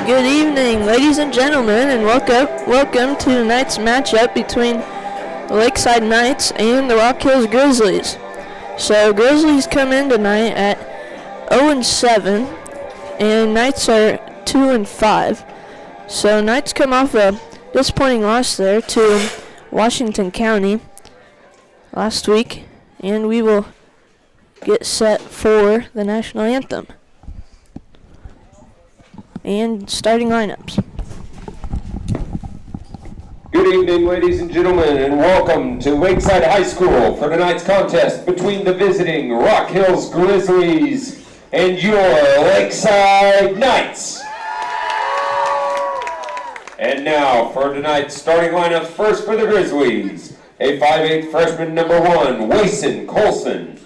Good evening, ladies and gentlemen, and welcome to tonight's matchup between the Lakeside Knights and the Rock Hills Grizzlies. So Grizzlies come in tonight at 0-7, and Knights are 2-5. So Knights come off a disappointing loss there to Washington County last week, and we will get set for the national anthem and starting lineups. Good evening, ladies and gentlemen, and welcome to Lakeside High School for tonight's contest between the visiting Rock Hills Grizzlies and your Lakeside Knights. And now for tonight's starting lineups. First for the Grizzlies, a 5'8" freshman number 1, Wason Colson.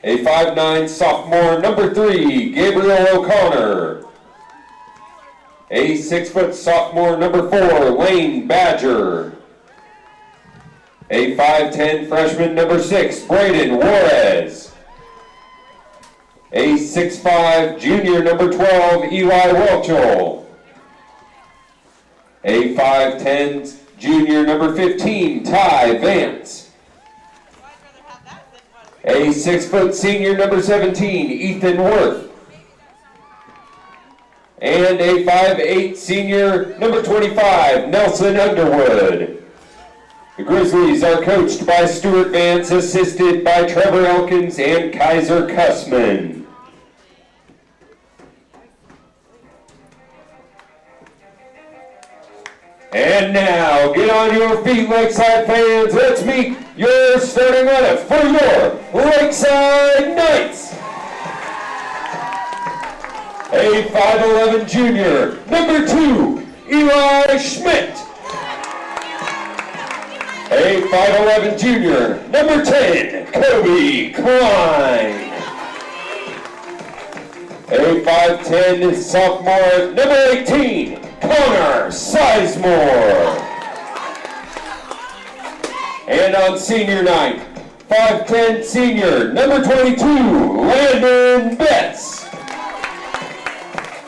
A 5'9" sophomore number 3, Gabriel O'Connor. A 6' sophomore number 4, Lane Badger. A 5'10" freshman number 6, Braden Juarez. A 6'5" junior number 12, Eli Welchel. A 5'10" junior number 15, Ty Vance. A 6' senior number 17, Ethan Worth. And a 5'8" senior number 25, Nelson Underwood. The Grizzlies are coached by Stuart Vance, assisted by Trevor Elkins and Kaiser Kussman. And now, get on your feet, Lakeside fans. Let's meet your starting lineup for your Lakeside Knights. A 5'11" junior, number 2, Eli Schmidt. A 5'11" junior, number 10, Kobe Klein. A 5'10" sophomore, number 18, Connor Sizemore. And on senior night, 5'10" senior, number 22, Landon Betts.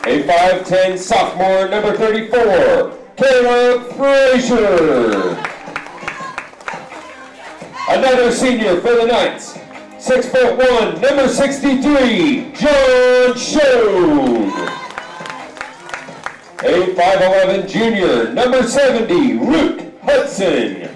A 5'10" sophomore, number 34, Caleb Frazier. Another senior for the Knights, 6'1", number 63, John Schoen. A 5'11" junior, number 70, Luke Hudson.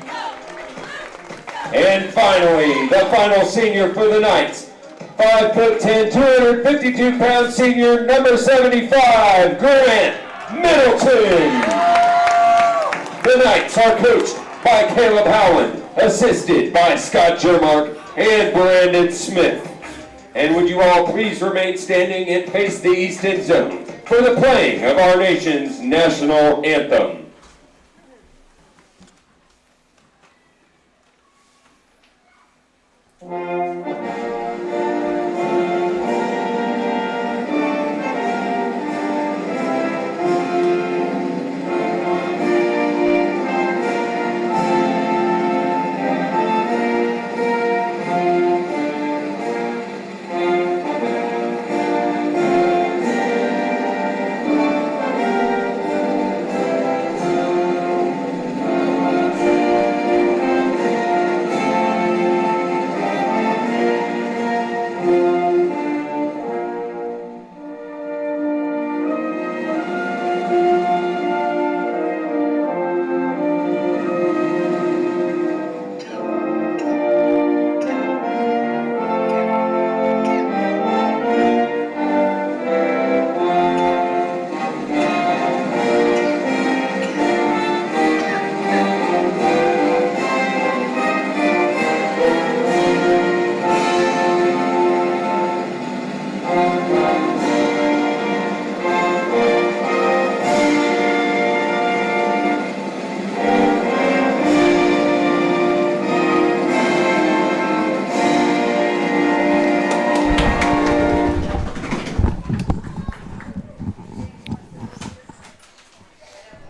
And finally, the final senior for the Knights, 5'10", 252-pound senior, number 75, Grant Middleton. The Knights are coached by Caleb Howland, assisted by Scott Jermark and Brandon Smith. And would you all please remain standing and face the east end zone for the playing of our nation's national anthem.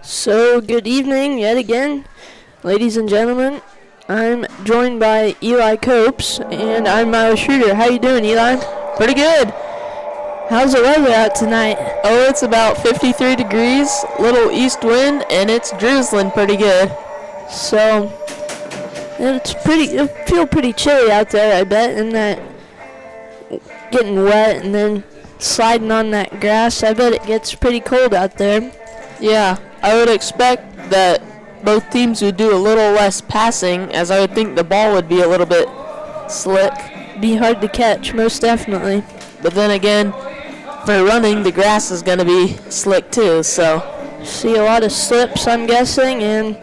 So, good evening yet again, ladies and gentlemen. I'm joined by Eli Copes, and I'm Miles Schroeder. How you doing, Eli? Pretty good. How's the weather out tonight? Oh, it's about 53 degrees, little east wind, and it's drizzling pretty good. So it'll feel pretty chilly out there, I bet, and that getting wet and then sliding on that grass. I bet it gets pretty cold out there. Yeah, I would expect that both teams would do a little less passing, as I would think the ball would be a little bit slick. Be hard to catch, most definitely. But then again, for running, the grass is going to be slick too, so. See a lot of slips, I'm guessing, and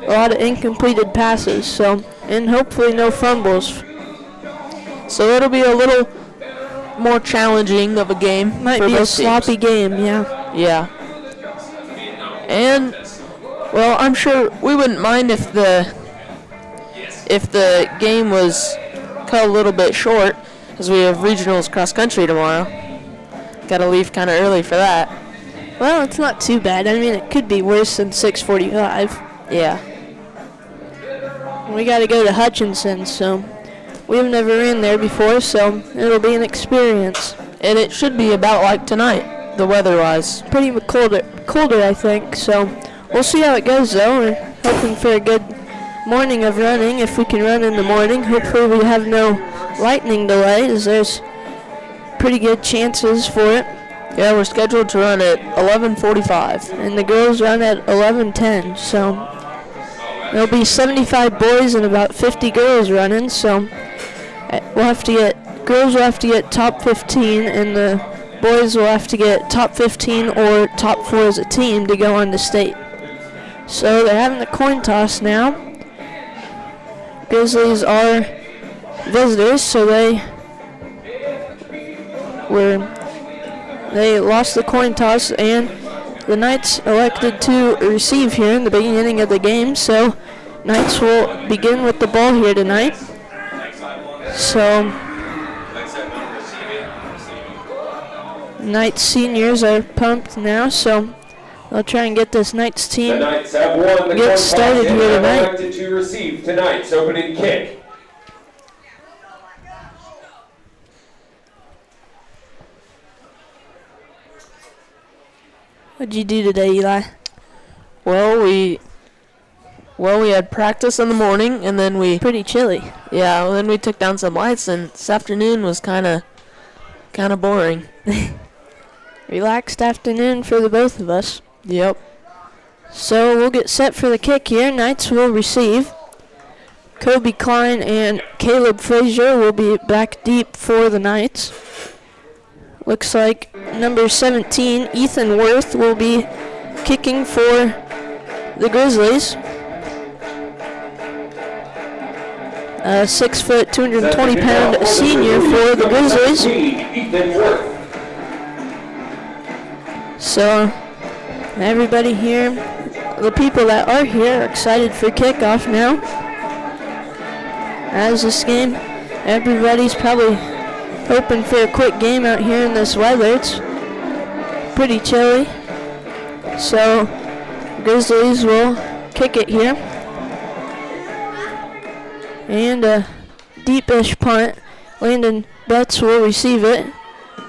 a lot of incompleted passes, so, and hopefully no fumbles. So it'll be a little more challenging of a game. Might for be a both sloppy teams. game, yeah. Yeah. And, well, I'm sure we wouldn't mind if the game was cut a little bit short, because we have regionals cross country tomorrow. Got to leave kind of early for that. Well, it's not too bad. I mean, it could be worse than 6:45. Yeah. We got to go to Hutchinson, so we've never been there before, so it'll be an experience. And it should be about like tonight, the weather-wise. Pretty colder, I think, so we'll see how it goes, though. We're hoping for a good morning of running, if we can run in the morning. Hopefully we have no lightning delay, as there's pretty good chances for it. Yeah, we're scheduled to run at 11:45. And the girls run at 11:10, so there'll be 75 boys and about 50 girls running, so girls will have to get top 15, and the boys will have to get top 15 or top 4 as a team to go on to state. So they're having the coin toss now. Grizzlies are visitors, so they lost the coin toss, and the Knights elected to receive here in the beginning of the game, so Knights will begin with the ball here tonight. So Knights seniors are pumped now, so they'll try and get this Knights team The Knights have won the get coin started toss and here are tonight. elected to receive tonight's opening kick. What'd you do today, Eli? Well, we had practice in the morning, and then Pretty chilly. then we took down some lights, and this afternoon was kind of boring. Relaxed afternoon for the both of us. Yep. So we'll get set for the kick here. Knights will receive. Kobe Klein and Caleb Frazier will be back deep for the Knights. Looks like number 17, Ethan Worth, will be kicking for the Grizzlies. 6 foot, 220 pound senior for the Grizzlies. Ethan Worth. So everybody here, the people that are here, are excited for kickoff now. As this game, everybody's probably hoping for a quick game out here in this weather. It's pretty chilly. So Grizzlies will kick it here. And a deepish punt. Landon Betts will receive it.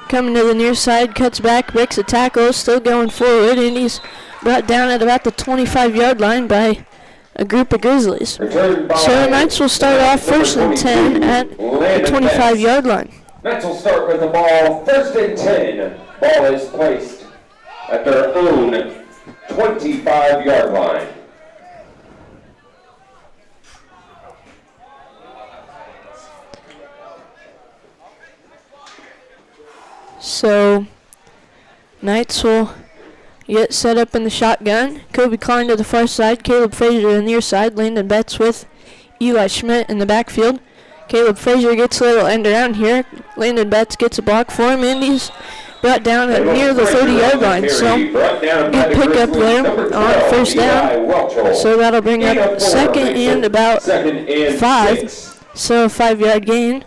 Coming to the near side, cuts back, breaks a tackle, still going forward, and he's brought down at about the 25-yard line by a group of Grizzlies. So the Knights will start off first and 10 at the 25-yard line. Knights will start with the ball, first and 10. Ball is placed at their own 25-yard line. So Knights will get set up in the shotgun. Kobe Klein to the far side, Caleb Frazier to the near side, Landon Betts with Eli Schmidt in the backfield. Caleb Frazier gets a little end around here. Landon Betts gets a block for him, and he's brought down at near the 30-yard line. So good pickup there on first down. So that'll bring up second and about 5. So a 5-yard gain.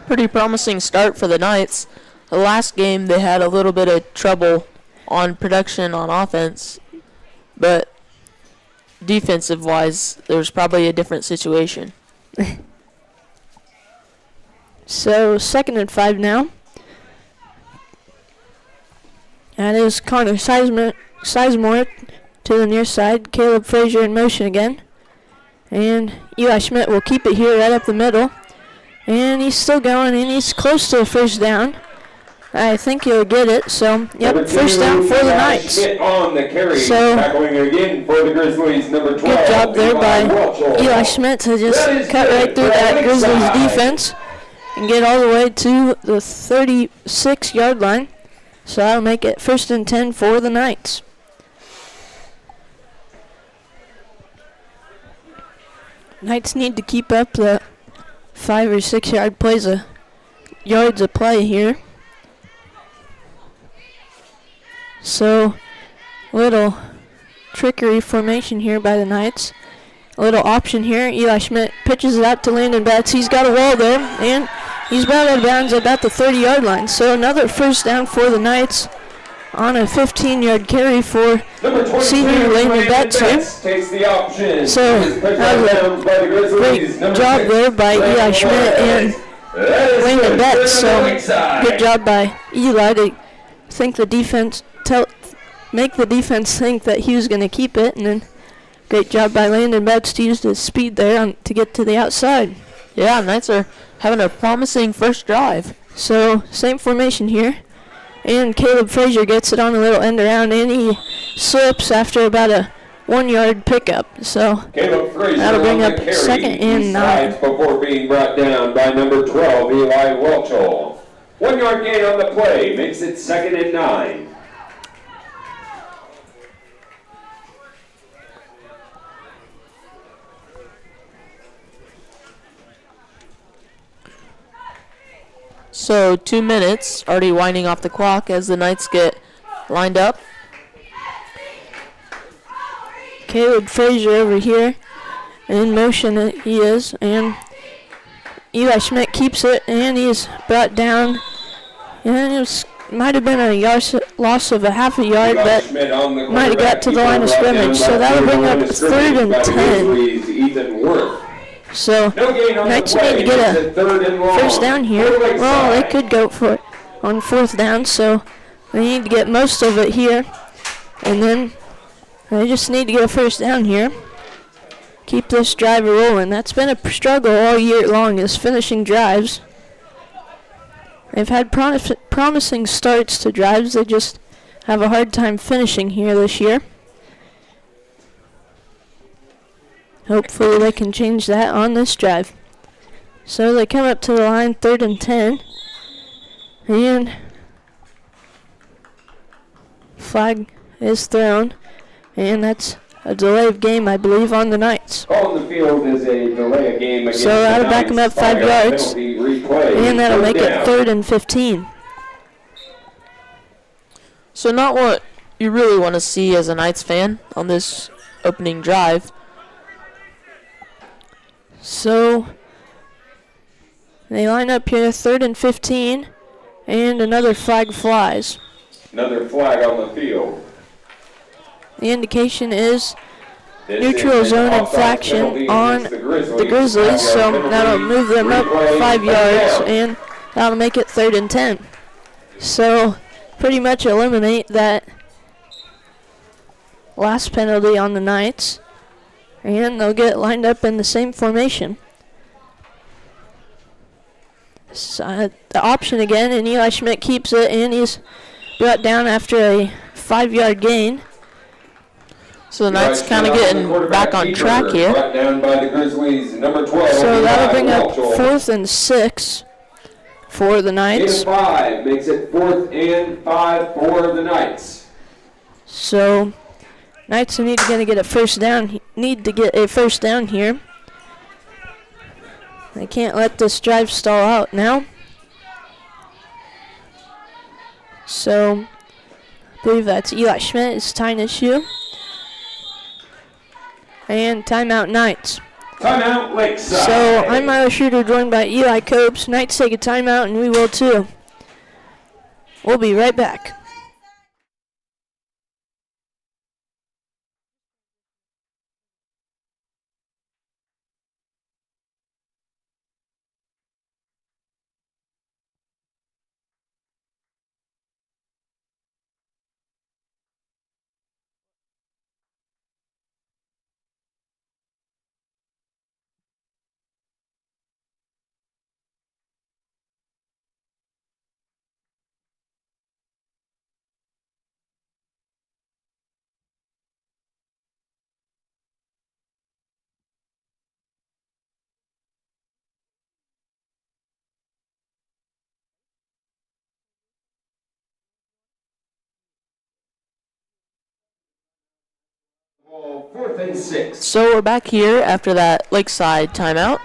Pretty promising start for the Knights. The last game they had a little bit of trouble on production on offense, but defensive-wise, there was probably a different situation. So 2nd and 5 now. That is Connor Sizemore to the near side. Caleb Frazier in motion again. And Eli Schmidt will keep it here right up the middle. And he's still going, and he's close to the first down. I think he'll get it. So, yep, first down for the Knights. Schmidt on the carry. So, tackling again for the Grizzlies, number 12. Good job there by Eli Schmidt to just cut right through that Grizzlies defense and get all the way to the 36-yard line. So that'll make it 1st and 10 for the Knights. Knights need to keep up the 5 or 6 yard yards of play here. So, little trickery formation here by the Knights. A little option here. Eli Schmidt pitches it out to Landon Betts. He's got a wall there, and he's about out of bounds at about the 30-yard line. So another first down for the Knights on a 15-yard carry for senior Landon Betts here. Takes the option. So that was a great job there by Eli Schmidt and Landon Betts. So good job by Eli to think the defense make the defense think that he was going to keep it, and then great job by Landon Betts to use his speed there to get to the outside. Yeah, Knights are having a promising first drive. So same formation here, and Caleb Frazier gets it on a little end around, and he slips after about a 1-yard pickup. So that'll bring up 2nd and 9. Before being brought down by number 12, Eli Welchel. 1-yard gain on the play makes it 2nd and 9. So 2 minutes already winding off the clock as the Knights get lined up. Caleb Frazier over here, in motion he is, and Eli Schmidt keeps it, and he's brought down, and it might have been a loss of a half a yard, but might have got to the line of scrimmage, so that'll bring up 3rd and 10. So, Knights need to get a first down here. Well, they could go for it on 4th down, so they need to get most of it here. And then they just need to get a first down here. Keep this drive rolling. That's been a struggle all year long, is finishing drives. They've had promising starts to drives. They just have a hard time finishing here this year. Hopefully they can change that on this drive. So they come up to the line, 3rd and 10. And flag is thrown. And that's a delay of game, I believe, on the Knights. On the field is a delay of game against so that'll the back them up 5 yards. And that'll make it 3rd and 15. So not what you really want to see as a Knights fan on this opening drive. So they line up here, 3rd and 15, and another flag flies. Another flag on the field. The indication is neutral zone infraction on the Grizzlies, so that'll move them up 5 yards, and that'll make it 3rd and 10. So pretty much eliminate that last penalty on the Knights. And they'll get lined up in the same formation. So, the option again, and Eli Schmidt keeps it, and he's brought down after a 5-yard gain. So the Knights kind of getting back on track here. Brought down by the Grizzlies, number 12. So that'll bring up 4th and 6 for the Knights. 5 makes it 4th and 5 for the Knights. So Knights need to get a first down. Need to get a first down here. They can't let this drive stall out now. So I believe that's Eli Schmidt is tying his shoe. And timeout Knights. Timeout Lakeside. So I'm Milo Shooter, joined by Eli Copes. Knights take a timeout, and we will too. We'll be right back. Well, 4th and 6. So we're back here after that Lakeside timeout.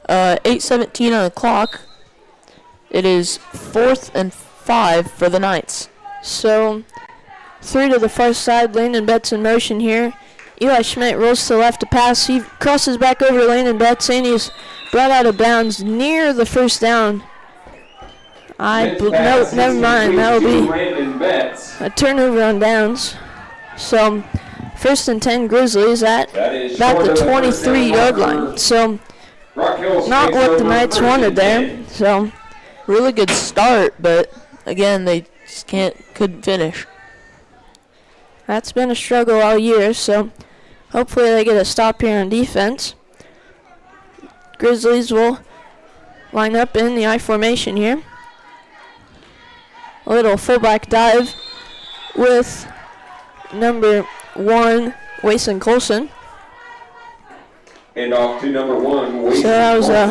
8:17 on the clock. It is 4th and 5 for the Knights. So 3 to the far side. Landon Betts in motion here. Eli Schmidt rolls to the left to pass. He crosses back over to Landon Betts, and he's brought out of bounds near the first down. No, never mind. That'll be a turnover on downs. So 1st and 10 Grizzlies at about the 23-yard line. So not what the Knights wanted there. So really good start, but again they just couldn't finish. That's been a struggle all year, so hopefully they get a stop here on defense. Grizzlies will line up in the I formation here. A little fullback dive with number 1, Wason Colson. And off to number 1, Wason So that was a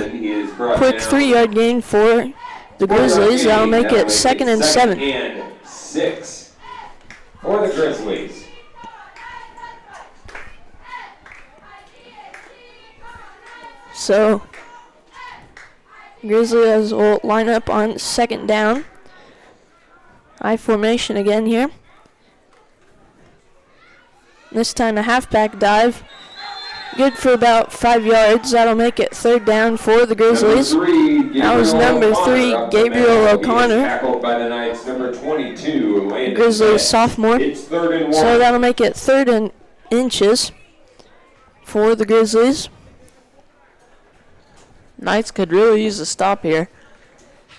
quick down. 3-yard gain for the Grizzlies. That'll make it 2nd and 7. 2nd and 6 for the Grizzlies. So Grizzlies will line up on 2nd down. I formation again here. This time a halfback dive. Good for about 5 yards. That'll make it 3rd down for the Grizzlies. That was number 3, Gabriel O'Connor. Tackled by the Knights, number 22, Landon Grizzlies Betts. sophomore. It's 3rd and 1. So that'll make it 3rd and inches for the Grizzlies. Knights could really use a stop here.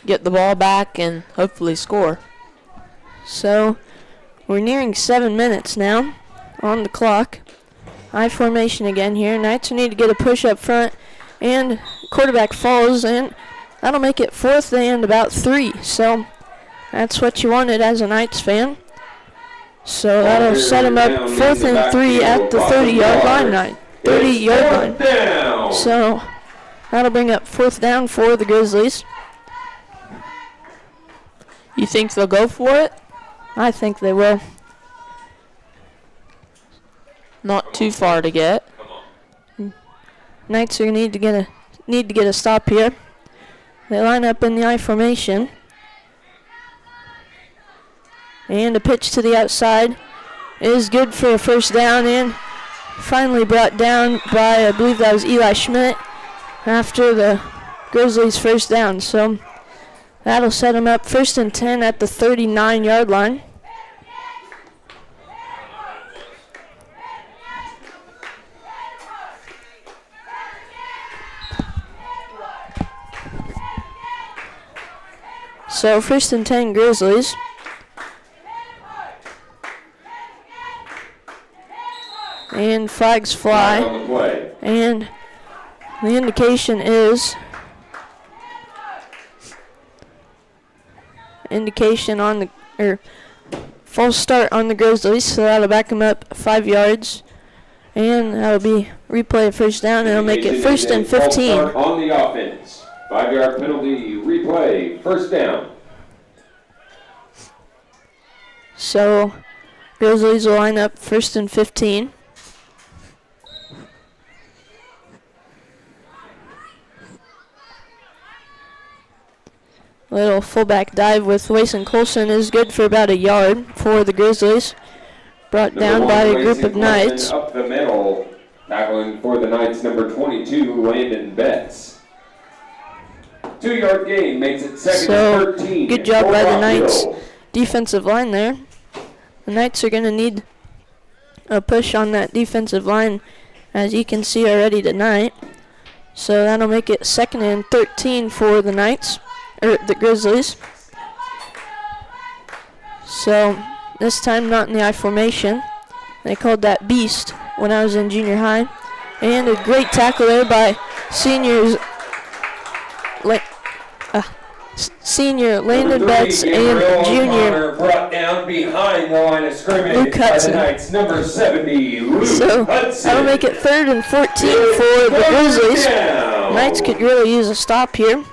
Get the ball back and hopefully score. So we're nearing 7 minutes now on the clock. I formation again here. Knights need to get a push up front, and quarterback falls, and that'll make it 4th and about 3. So that's what you wanted as a Knights fan. So that'll set them up 4th and 3 at the 30-yard line. 30-yard line. Down. So that'll bring up 4th down for the Grizzlies. You think they'll go for it? I think they will. Not too far to get. Knights are need to get a stop here. They line up in the I formation. And a pitch to the outside is good for a 1st down, and finally brought down by, I believe that was Eli Schmidt, after the Grizzlies' 1st down. So that'll set them up 1st and 10 at the 39-yard line. So 1st and 10 Grizzlies. And flags fly. On the play. And the indication is on the false start on the Grizzlies, so that'll back them up 5 yards, and that'll be replay of 1st down, and it'll make it 1st and 15. On the offense, 5-yard penalty, replay, 1st down. So Grizzlies will line up 1st and 15. Little fullback dive with Wason Colson is good for about a yard for the Grizzlies. Brought down by a group of Knights. Up the middle, tackling for the Knights, number 22, Landon Betts. 2-yard gain makes it 2nd and 13. Good job by the Rock Knights Hill. defensive line there. The Knights are going to need a push on that defensive line, as you can see already tonight. So that'll make it 2nd and 13 for the Knights, or the Grizzlies. So this time not in the I formation. They called that beast when I was in junior high. And a great tackle there by senior Landon Number 3, Betts and Gabriel junior O'Connor brought down behind the line of scrimmage Luke by the Hudson. Knights, number 70, Luke So Hudson. that'll make it 3rd and 14 for the Grizzlies. Down. Knights could really use a stop here.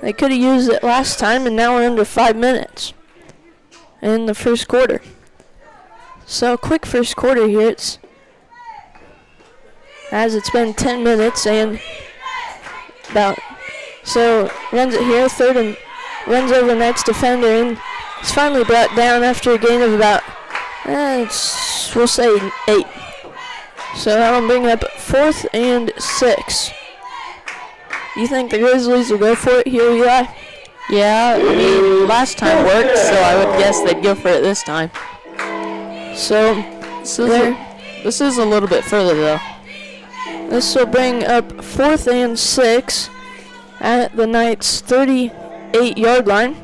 They could have used it last time, and now we're under 5 minutes in the 1st quarter. So quick first quarter here. It's been 10 minutes and runs it here, third and runs over Knights defender, and it's finally brought down after a gain of about, we'll say 8. So that'll bring up 4th and 6. You think the Grizzlies will go for it here, Eli? Yeah, I mean, last time worked, so I would guess they'd go for it this time. So this is a little bit further, though. this will bring up 4th and 6 at the Knights' 38-yard line.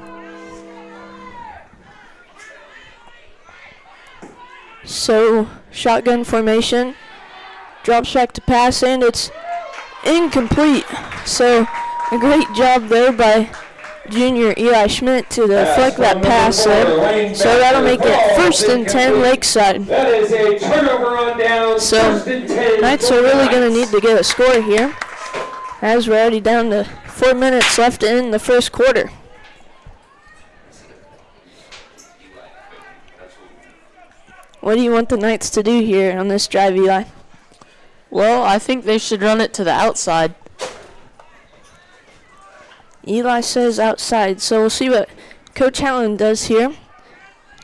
So shotgun formation, drops back to pass, and it's incomplete. So a great job there by junior Eli Schmidt to deflect that pass there. So that'll make it 1st and 10 Lakeside. That is a turnover on down. So 1st and 10. Knights are really going to need to get a score here, as we're already down to 4 minutes left in the first quarter. What do you want the Knights to do here on this drive, Eli? Well, I think they should run it to the outside. Eli says outside, so we'll see what Coach Allen does here.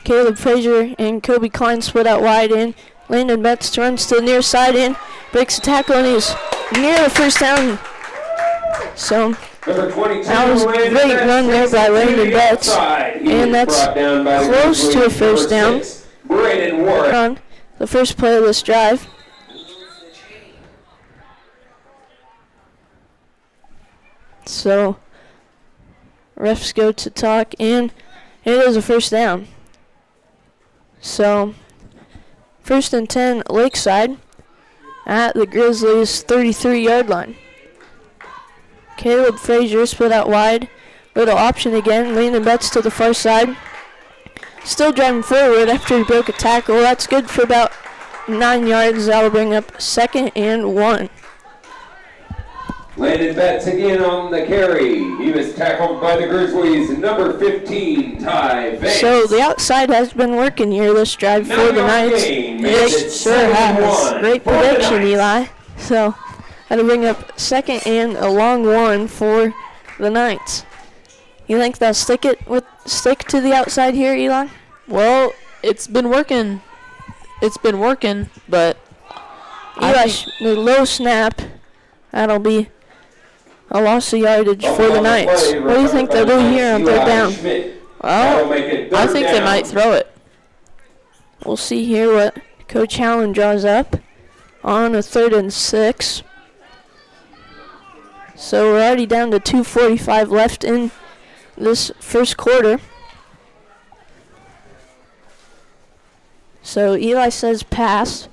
Caleb Frazier and Kobe Klein split out wide in. Landon Betts runs to the near side in, breaks the tackle, and he's near the first down. So Number 22, that was a great run there by Landon Betts, and that's close to a first down on the first play of this drive. So refs go to talk, and it is a first down. So 1st and 10 Lakeside at the Grizzlies' 33-yard line. Caleb Frazier split out wide. Little option again. Landon Betts to the far side. Still driving forward after he broke a tackle. That's good for about 9 yards. That'll bring up 2nd and 1. Landon Betts again on the carry. He was tackled by the Grizzlies, number 15, Ty Vance. So the outside has been working here this drive for the Knights. It sure has. Great prediction, Eli. So that'll bring up 2nd and a long one for the Knights. You think they'll stick to the outside here, Eli? Well, it's been working. But Eli, the low snap, that'll be a loss of yardage for the Knights. What do you think they'll do here on 3rd down? Well, I think they might throw it. We'll see here what Coach Allen draws up on a 3rd and 6. So we're already down to 2:45 left in this first quarter. So Eli says pass.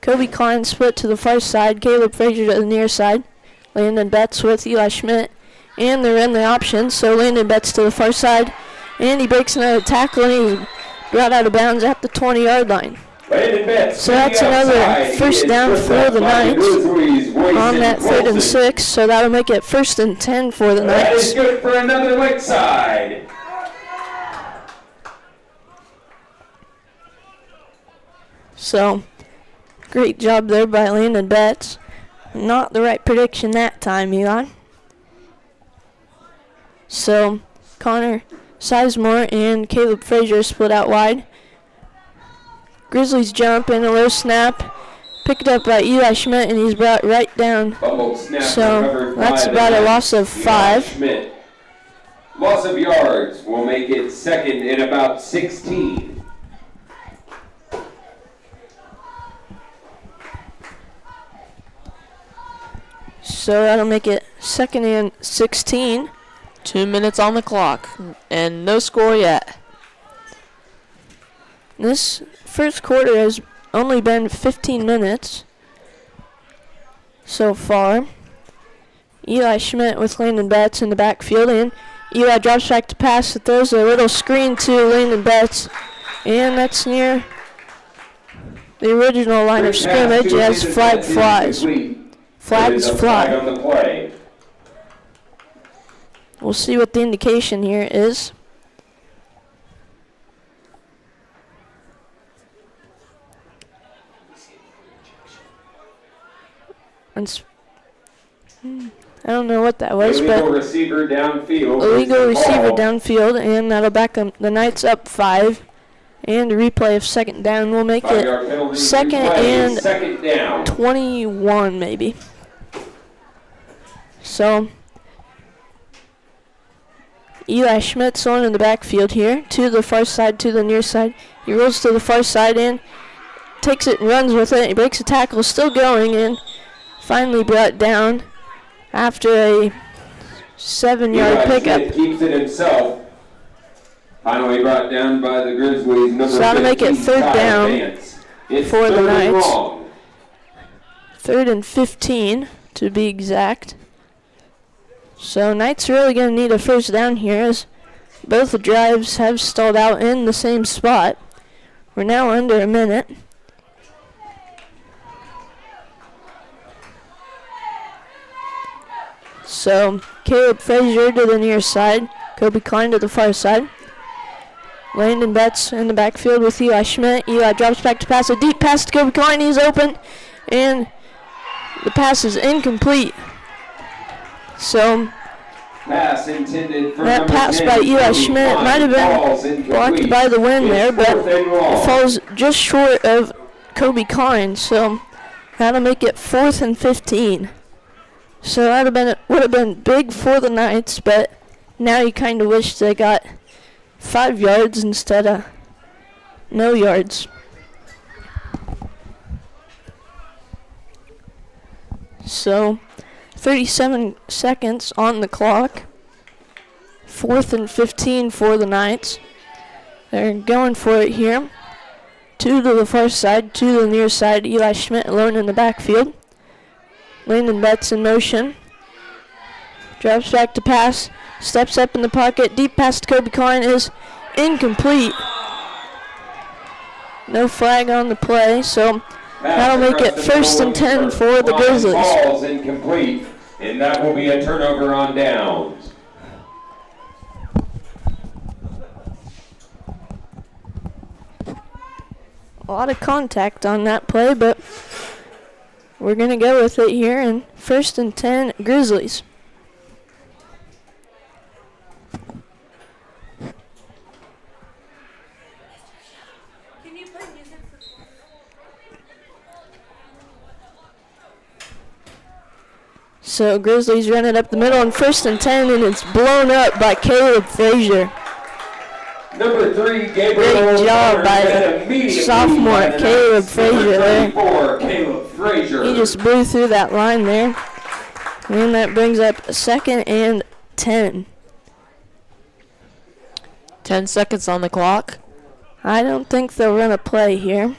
Kobe Klein split to the far side. Caleb Frazier to the near side. Landon Betts with Eli Schmidt. And they're in the option. So Landon Betts to the far side. And he breaks another tackle, and he's brought out of bounds at the 20-yard line. So that's another first down for the Knights on that 3rd and 6. So that'll make it 1st and 10 for the Knights. That is good for another Lakeside. So great job there by Landon Betts. Not the right prediction that time, Eli. So Connor Sizemore and Caleb Frazier split out wide. Grizzlies jump in a low snap. Picked up by Eli Schmidt, and he's brought right down. So that's about a loss of 5. Loss of yards will make it 2nd and about 16. So that'll make it 2nd and 16. 2 minutes on the clock, and no score yet. This first quarter has only been 15 minutes so far. Eli Schmidt with Landon Betts in the backfield, and Eli drops back to pass. It throws a little screen to Landon Betts, and that's near the original line of scrimmage as flag flies. Flags fly. We'll see what the indication here is. It's, I don't know what that was, Illegal but receiver downfield. illegal receiver Ball. downfield, and that'll back them. The Knights up 5. And a replay of second down will make it 5-yard penalty. second Replay, and second down. 21 maybe. So Eli Schmidt's on in the backfield here, to the far side, to the near side. He rolls to the far side and takes it and runs with it. He breaks a tackle, still going, and finally brought down after a 7-yard Eli pickup. Schmidt keeps it himself. Finally brought down by the Grizzlies. Number So that'll make it 15, third Kyle down Vance. It's for the third and Knights. long. 3rd and 15 to be exact. So Knights really going to need a first down here, as both the drives have stalled out in the same spot. We're now under a minute. So Caleb Frazier to the near side, Kobe Klein to the far side. Landon Betts in the backfield with Eli Schmidt. Eli drops back to pass a deep pass to Kobe Klein. He's open, and the pass is incomplete. So Pass intended for that number pass 10, by Eli Kobe Schmidt Klein. might have Falls been incomplete. blocked by the wind It's there, but fourth and long. it falls just short of Kobe Klein. So that'll make it 4th and 15. So that would have been big for the Knights, but now you kind of wish they got 5 yards instead of no yards. So 37 seconds on the clock. 4th and 15 for the Knights. They're going for it here. 2 to the far side, 2 to the near side. Eli Schmidt alone in the backfield. Landon Betts in motion. Drops back to pass. Steps up in the pocket. Deep pass to Kobe Klein is incomplete. No flag on the play, so that'll make it 1st and 10 for the Grizzlies. Ball's incomplete, and that will be a turnover on downs. A lot of contact on that play, but we're going to go with it here, and 1st and 10 Grizzlies. So Grizzlies run it up the middle on 1st and 10, and it's blown up by Caleb Frazier. Number 3, Gabriel. Great job by Then immediately sophomore by the Caleb Knights. Frazier there. Number 34, Caleb Frazier. He just blew through that line there. And that brings up 2nd and 10. 10 seconds on the clock. I don't think they'll run a play here.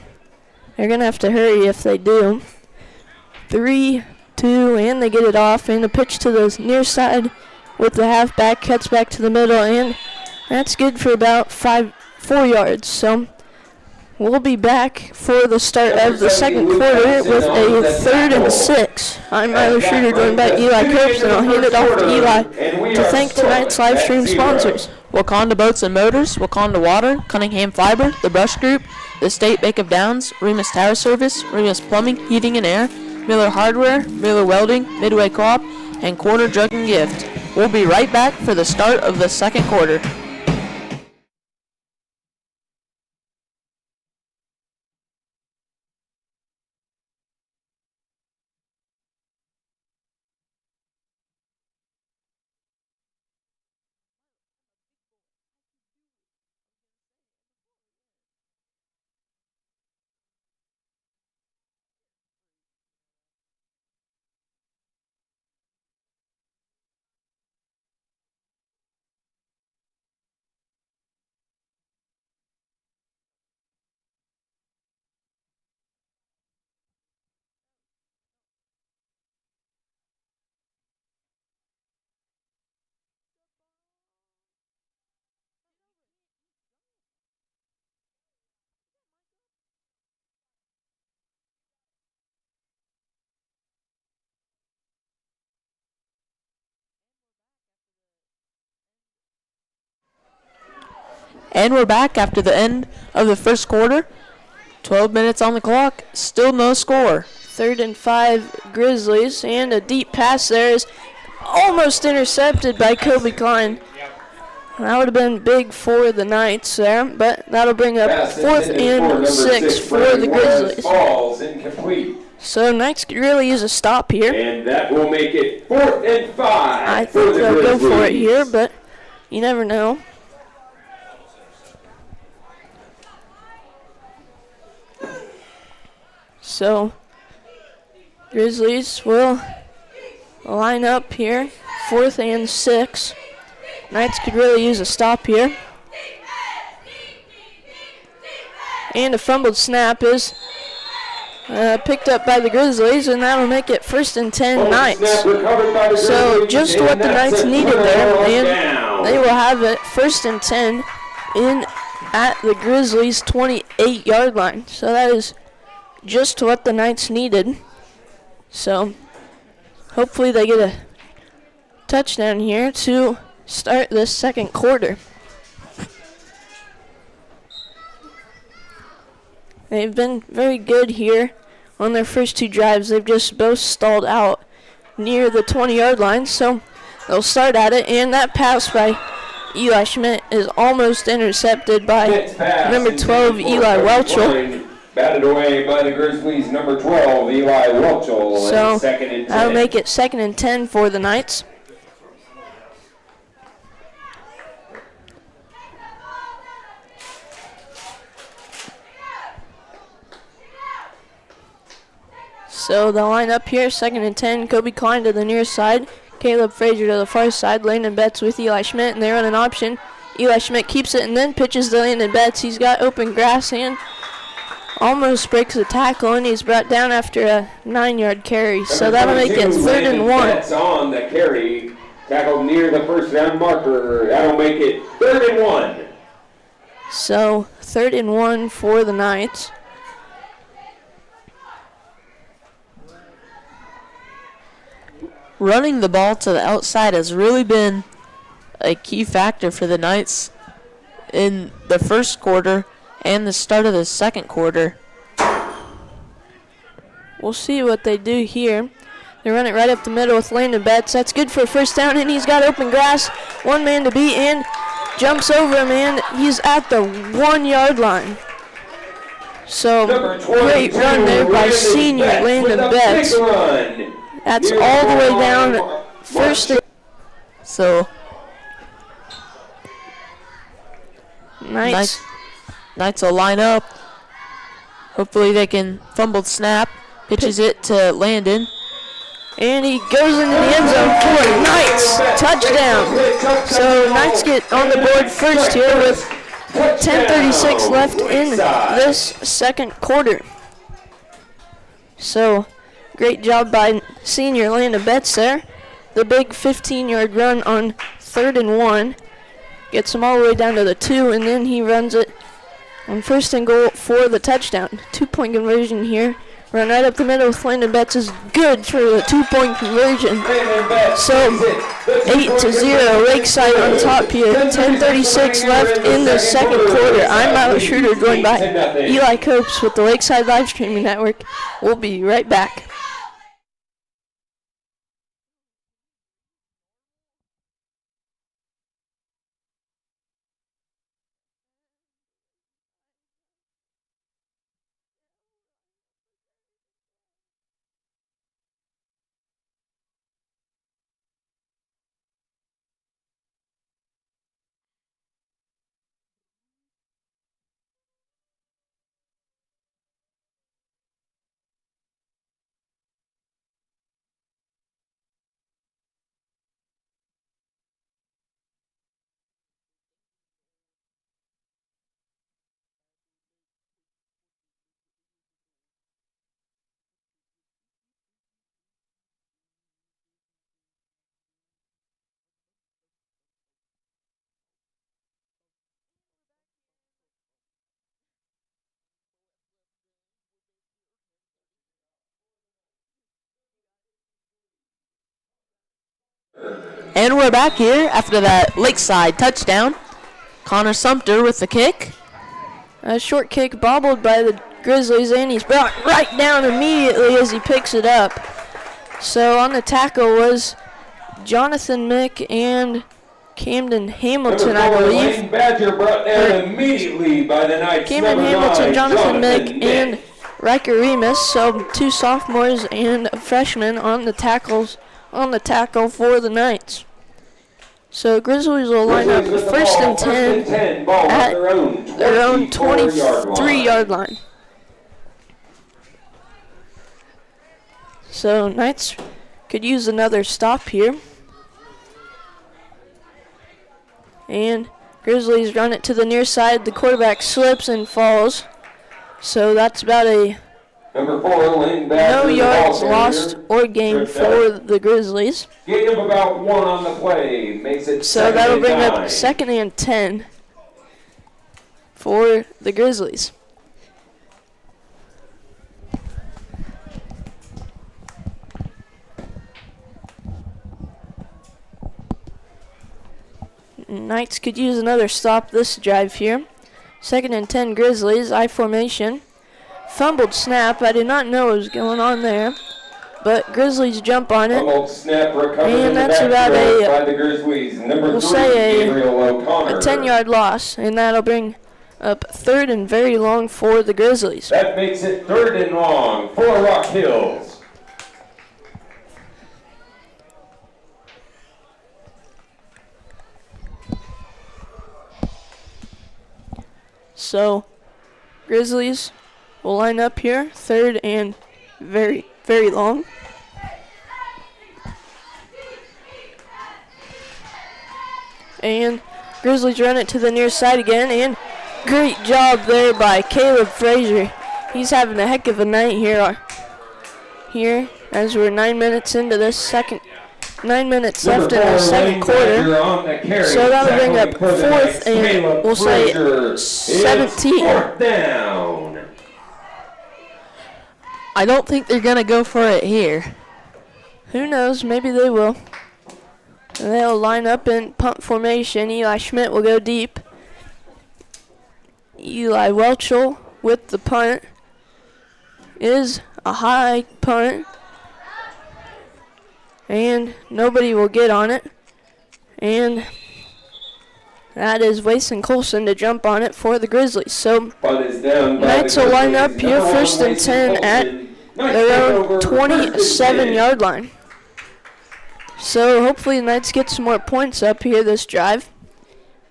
They're going to have to hurry if they do. 3, 2, and they get it off. And a pitch to the near side with the halfback. Cuts back to the middle, and that's good for about 4 yards. So we'll be back for the start of the second quarter with a 3rd and 6. I'm Myler Schroeder, joined by Eli Copes, and I'll hand it off to Eli to thank tonight's live stream sponsors. Wakanda Boats and Motors, Wakanda Water, Cunningham Fiber, The Brush Group, The State Bank of Downs, Remus Tower Service, Remus Plumbing, Heating and Air, Miller Hardware, Miller Welding, Midway Co-op, and Corner Drug and Gift. We'll be right back for the start of the second quarter. And we're back after the end of the first quarter. 12 minutes on the clock, still no score. 3rd and 5 Grizzlies, and a deep pass there is almost intercepted by Kobe Klein. That would have been big for the Knights there, but that'll bring up Pass 4th intended for and number 6 6, for the Brandon Juarez, Grizzlies. falls incomplete. So Knights could really use a stop here. And that will make it 4th and 5 I for think the they'll go for it Grizzlies. here, but you never know. So Grizzlies will line up here, 4th and 6. Knights could really use a stop here. And a fumbled snap is picked up by the Grizzlies, and that'll make it 1st and 10 Knights. Snap recovered by the So Grizzlies, just and what the that's Knights a needed there, turnover and down. they will have it 1st and 10 in at the Grizzlies' 28-yard line. So that is just what the Knights needed. So hopefully they get a touchdown here to start this second quarter. They've been very good here on their first 2 drives. They've just both stalled out near the 20-yard line, so they'll start at it, and that pass by Eli Schmidt is almost intercepted by Next pass number 12, intended for Eli Kobe Welchel. Klein, batted away by the Grizzlies, number 12, Eli Welchel, So and 2nd and 10. that'll make it 2nd and 10 for the Knights. So they'll line up here, 2nd and 10. Kobe Klein to the near side. Caleb Frazier to the far side. Landon Betts with Eli Schmidt, and they run an option. Eli Schmidt keeps it and then pitches to Landon Betts. He's got open grass and almost breaks the tackle, and he's brought down after a 9-yard carry. So that'll make it 3rd and 1. That's on the carry, tackled near the first down marker. That'll make it 3rd and 1. So 3rd and 1 for the Knights. Running the ball to the outside has really been a key factor for the Knights in the first quarter and the start of the second quarter. We'll see what they do here. They run it right up the middle with Landon Betts. That's good for a first down, and he's got open grass. 1 man to beat, and jumps over him, and he's at the 1-yard line. So great run there by senior Landon Betts. That's all the way down. First and So Knights. Knights will line up. Hopefully they can fumble the snap. Pitches it to Landon. And he goes into the end zone for Knights. Touchdown. So Knights get on the board first here with 10:36 left in this second quarter. So great job by senior Landon Betts there. The big 15-yard run on 3rd and 1. Gets him all the way down to the 2, and then he runs it on 1st and goal for the touchdown. 2-point conversion here. Run right up the middle with Landon Betts is good for the 2-point conversion. So 8-0, Lakeside on top here. 10:36 left in the second quarter. I'm Miles Schroeder, joined by Eli Copes with the Lakeside Live Streaming Network. We'll be right back. And we're back here after that Lakeside touchdown. Connor Sumter with the kick. A short kick bobbled by the Grizzlies, and he's brought right down immediately as he picks it up. So on the tackle was Jonathan Mick and Camden Hamilton, I Number 4, believe. Lane Badger brought down immediately by the Knights. Camden Number Hamilton, 9, Jonathan Mick, and Riker Remus. So 2 sophomores and a freshman on the tackle for the Knights. So Grizzlies will line up Grizzlies with the first ball, and 10 ball at their own 23-yard line. So Knights could use another stop here. And Grizzlies run it to the near side. The quarterback slips and falls. So that's about a Number 4, Lane Badger. no yards the ball lost carrier. or gained for the Grizzlies. Gain of about 1 on the play. Makes it So second that'll and bring 9. up 2nd and 10 for the Grizzlies. Knights could use another stop this drive here. 2nd and 10 Grizzlies, I formation. Fumbled snap, I did not know what was going on there. But Grizzlies jump on it. Fumbled snap recovered And in the that's about backfield a- by the Grizzlies. Number we'll 3, say Gabriel O'Connor. A 10-yard loss, and that'll bring up 3rd and very long for the Grizzlies. That makes it 3rd and long for Rock Hills. So Grizzlies will line up here, 3rd and very, very long. And Grizzlies run it to the near side again, and great job there by Caleb Frazier. He's having a heck of a night here as we're 9 minutes into this 9 minutes Number left in 4, the second Lane quarter. Badger on the carry. So that'll bring up Tackling for the 4th Knights, and Caleb we'll say Frazier. 17. It's 4th down. I don't think they're going to go for it here. Who knows? Maybe they will. And they'll line up in punt formation. Eli Schmidt will go deep. Eli Welchel with the punt is a high punt. And nobody will get on it. And that is Wason Colson to jump on it for the Grizzlies. So Punt is down by Knights the will line Grizzlies. up here, Number 1, 1st and Wason 10 at Colson. Knights their take own over 27-yard line. So hopefully the Knights get some more points up here this drive.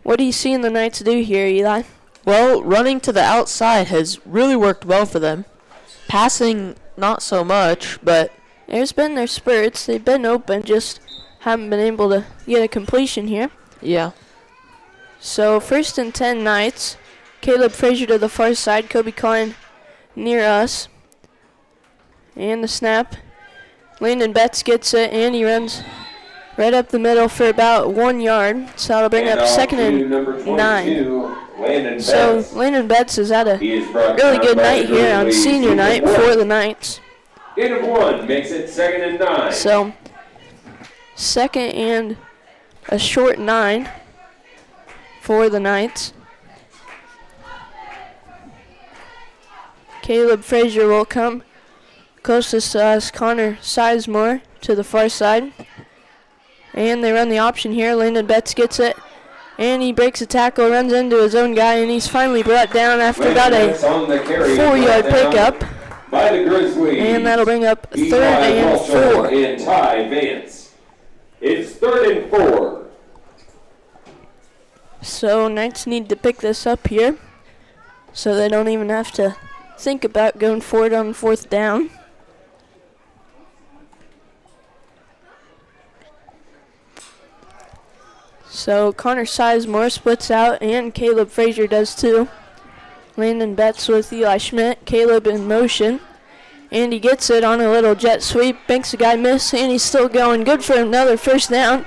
What are you seeing the Knights do here, Eli? Well, running to the outside has really worked well for them. Passing, not so much, but There's been their spurts. They've been open, just haven't been able to get a completion here. yeah. So 1st and 10 Knights. Caleb Frazier to the far side. Kobe Klein near us. And the snap. Landon Betts gets it, and he runs right up the middle for about 1 yard. So that'll bring up 2nd and 9. So Landon Betts has had a really good night here on senior night for the Knights. Gain of 1 makes it 2nd and 9. So 2nd and a short 9 for the Knights. Caleb Frazier will come closest to us. Connor Sizemore to the far side. And they run the option here. Landon Betts gets it. And he breaks a tackle, runs into his own guy, and he's finally brought down after about a 4-yard pickup. By the Grizzlies. And that'll bring up Eli 3rd and Welchel 4. And Ty Vance. It's 3rd and 4. So Knights need to pick this up here so they don't even have to think about going for it on 4th down. So Connor Sizemore splits out, and Caleb Frazier does too. Landon Betts with Eli Schmidt. Caleb in motion. And he gets it on a little jet sweep. Makes the guy miss, and he's still going. Good for another 1st down.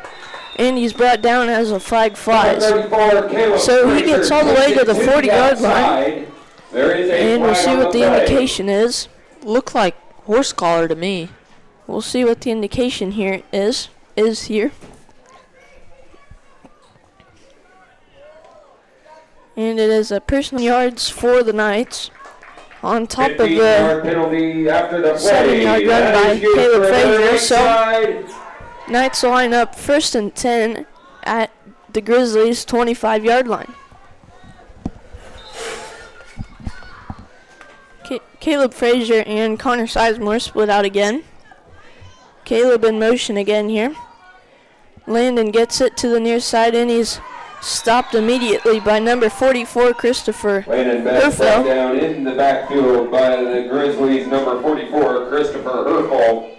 And he's brought down as a flag flies. So he gets all the way to the 40-yard line. And we'll see what the indication is. Look like horse collar to me. We'll see what the indication here is here. And it is a personal yards for the Knights on top of the 15-yard penalty after the play. 7-yard run That by is good Caleb for the Frazier. So Lakeside. Knights will line up 1st and 10 at the Grizzlies' 25-yard line. Caleb Frazier and Connor Sizemore split out again. Caleb in motion again here. Landon gets it to the near side, and he's stopped immediately by number 44, Christopher Landon Betts brought Herfel. down in the backfield by the Grizzlies, number 44, Christopher Herfel.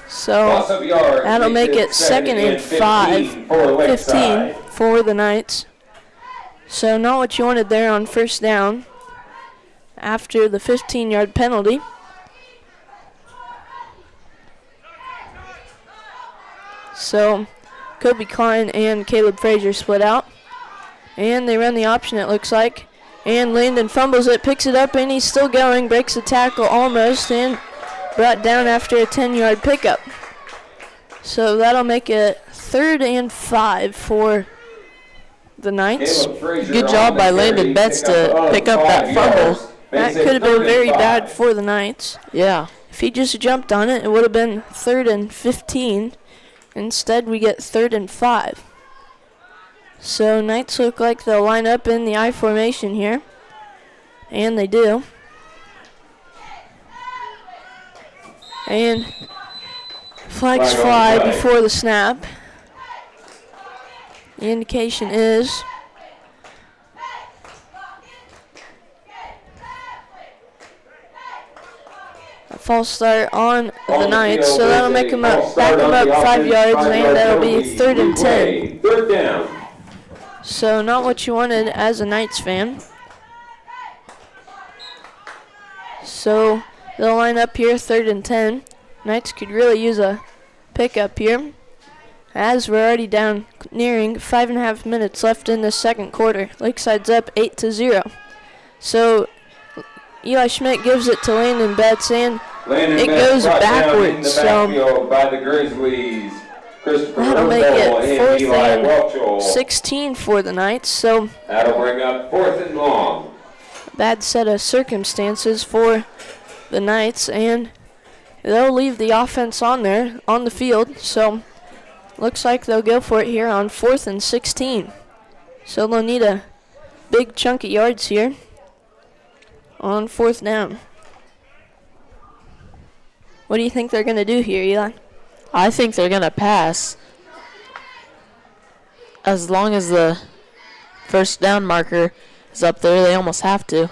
So Loss of yards that'll make it makes 2nd and 15 for 15 Lakeside. for the Knights. So not what you wanted there on 1st down after the 15-yard penalty. So Kobe Klein and Caleb Frazier split out. And they run the option, it looks like. And Landon fumbles it, picks it up, and he's still going. Breaks the tackle almost, and brought down after a 10-yard pickup. So that'll make it 3rd and 5 for the Knights. Good job by Landon Betts to pick up that fumble. That could have been very bad for the Knights. Yeah. If he just jumped on it, it would have been 3rd and 15. Instead, we get 3rd and 5. So Knights look like they'll line up in the I formation here. And they do. And flags fly before the snap. The indication is a false start on the Knights, so that'll make them back them up 5 yards, and that'll be 3rd and 10. 3rd down. So not what you wanted as a Knights fan. So they'll line up here 3rd and 10. Knights could really use a pickup here, as we're already down nearing 5.5 minutes left in the 2nd quarter. Lakeside's up 8-0. So Eli Schmidt gives it to Landon Betts, and Landon it Betts goes brought down in backwards. the So backfield by the Grizzlies. Christopher that'll make Herfel it and 4th Eli and Welchel. 16 for the Knights. So That'll bring up 4th and long. bad set of circumstances for the Knights, and they'll leave the offense on there on the field. So looks like they'll go for it here on 4th and 16. So they'll need a big chunk of yards here on 4th down. What do you think they're going to do here, Eli? I think they're going to pass. As long as the 1st down marker is up there, they almost have to.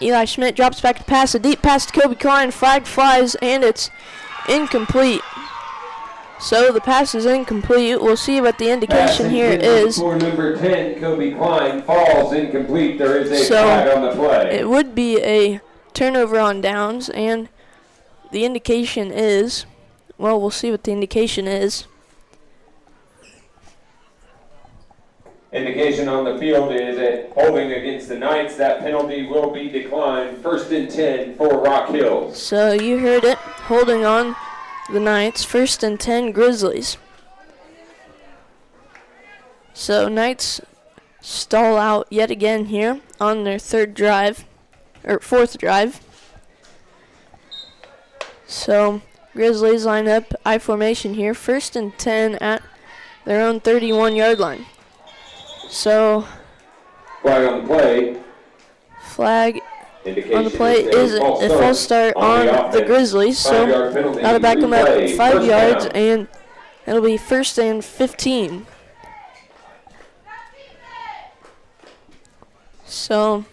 Eli Schmidt drops back to pass. A deep pass to Kobe Klein. Flag flies, and it's incomplete. So the pass is incomplete. We'll see what the indication here is. For number 10, Kobe Klein, falls incomplete. There is a So flag on the play. it would be a turnover on downs, and the indication is, well, we'll see what the indication is. Indication on the field is that holding against the Knights. That penalty will be declined. 1st and 10 for Rock Hills. So you heard it. Holding on the Knights. 1st and 10 Grizzlies. So Knights stall out yet again here on their 4th drive. So Grizzlies line up I formation here. 1st and 10 at their own 31-yard line. So Flag on the play. flag Indication on the play is a false start on the Grizzlies. So 5-yard penalty. that'll back them up Replay. 5 First yards, down. and it'll be 1st and 15. So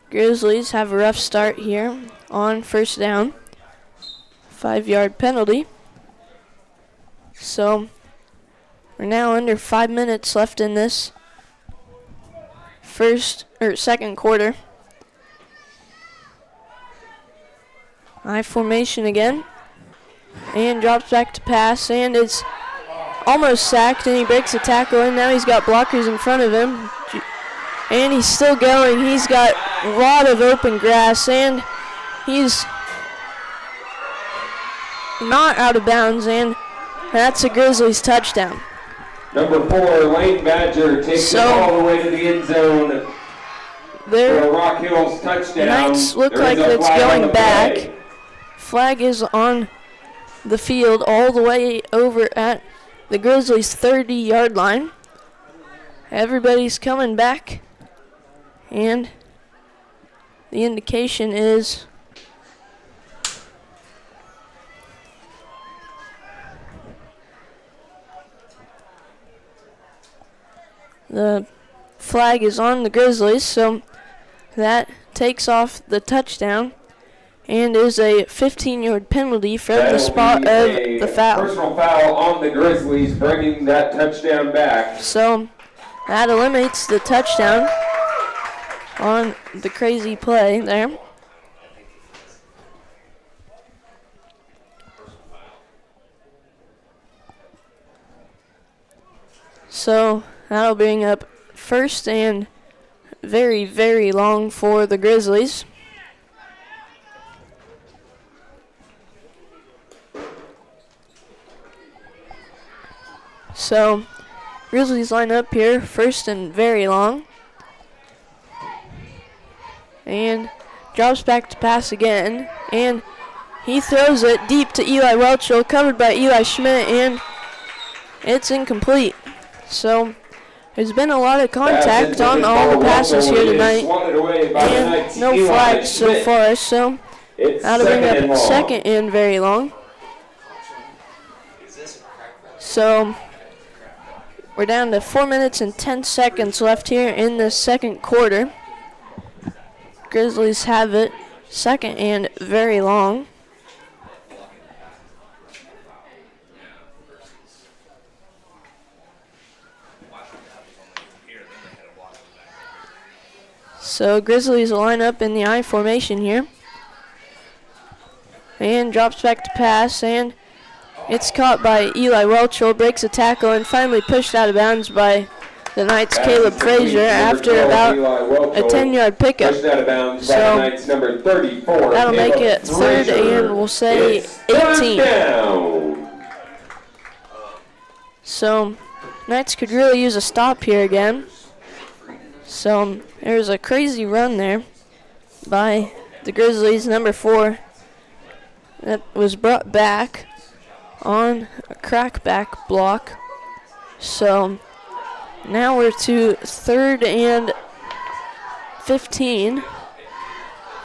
Grizzlies have a rough start here on 1st down. 5-yard penalty. So we're now under 5 minutes left in this 2nd quarter. I formation again, and drops back to pass, and it's almost sacked, and he breaks a tackle, and now he's got blockers in front of him, and he's still going. He's got a lot of open grass, and he's not out of bounds, and that's a Grizzlies touchdown. Number 4, Lane Badger takes it all the way to the end zone. For there. the Rock Hills touchdown. Knights look There is like a it's flag on going the back. play. Flag is on the field all the way over at the Grizzlies' 30-yard line. Everybody's coming back, and the indication is the flag is on the Grizzlies, so that takes off the touchdown and is a 15-yard penalty from the That'll spot be of a the foul. Personal foul on the Grizzlies, bringing that touchdown back. So that eliminates the touchdown on the crazy play there. So that'll bring up first and very, very long for the Grizzlies. So Grizzlies line up here, first and very long. And drops back to pass again. And he throws it deep to Eli Welchel, covered by Eli Schmidt, and it's incomplete. So there's been a lot of contact on all the passes here tonight. And no flags so far, so that'll bring up second and very long. So we're down to 4 minutes and 10 seconds left here in the second quarter. Grizzlies have it second and very long. So Grizzlies line up in the I formation here. And drops back to pass, and it's caught by Eli Welchel, breaks a tackle, and finally pushed out of bounds by the Knights' Caleb Frazier after about a 10-yard pickup. So that'll make it third and we'll say 18. So Knights could really use a stop here again. So there's a crazy run there by the Grizzlies, number 4, that was brought back on a crackback block. So now we're to third and 15.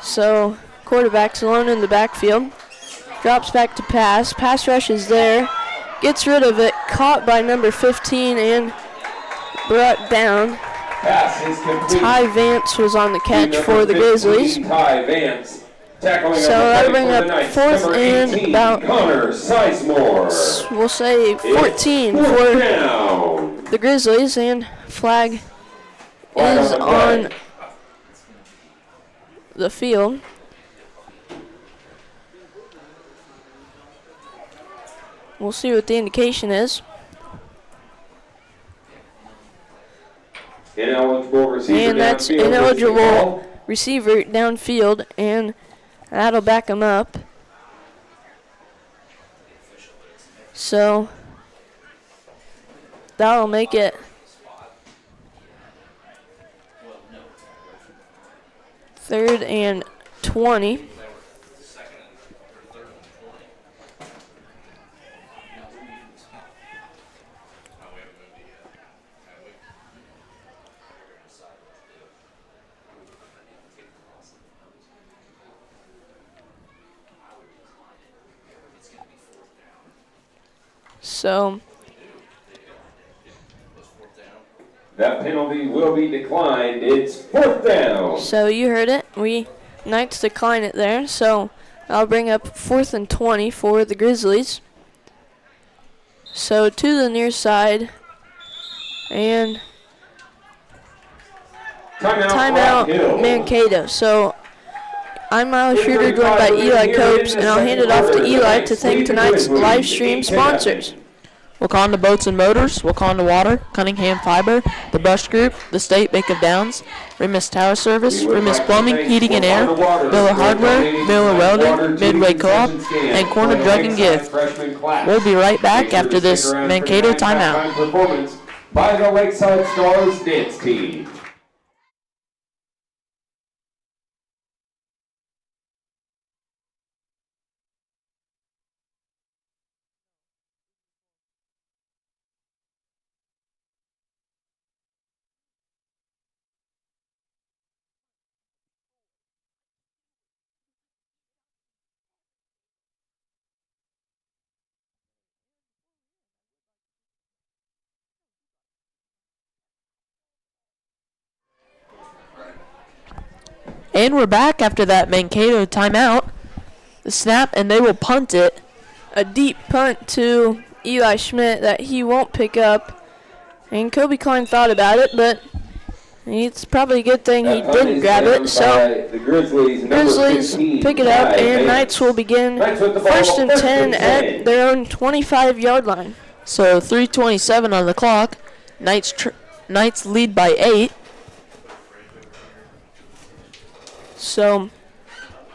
So quarterback's alone in the backfield. Drops back to pass. Pass rush is there. Gets rid of it. Caught by number 15 and brought down. Ty Vance was on the catch for the Grizzlies. So that'll bring up fourth and about, we'll say 14 for the Grizzlies, and flag is on the field. We'll see what the indication is. And that's ineligible receiver downfield, and that'll back him up. So that'll make it third and 20. So that penalty will be declined. It's fourth down. So you heard it. Knights decline it there. So I'll bring up 4th and 20 for the Grizzlies. So to the near side. And timeout Mankato. So I'm Miles Schroeder, joined by Eli Copes, and I'll hand it off to Eli to thank tonight's live stream sponsors. Wakanda Boats and Motors, Wakanda Water, Cunningham Fiber, The Brush Group, The State Bank of Downs, Remus Tower Service, Remus Plumbing, Heating and Air, Miller Hardware, Miller Welding, Midway Co-op, and Corner Drug and Gift. We'll be right back after this Mankato timeout. By the Lakeside Stars dance team. And we're back after that Mankato timeout. The snap, and they will punt it. A deep punt to Eli Schmidt that he won't pick up. And Kobe Klein thought about it, but it's probably a good thing he didn't grab it. So the Grizzlies pick it up, and Knights will begin first and 10 at their own 25-yard line. So 3:27 on the clock. Knights lead by 8. So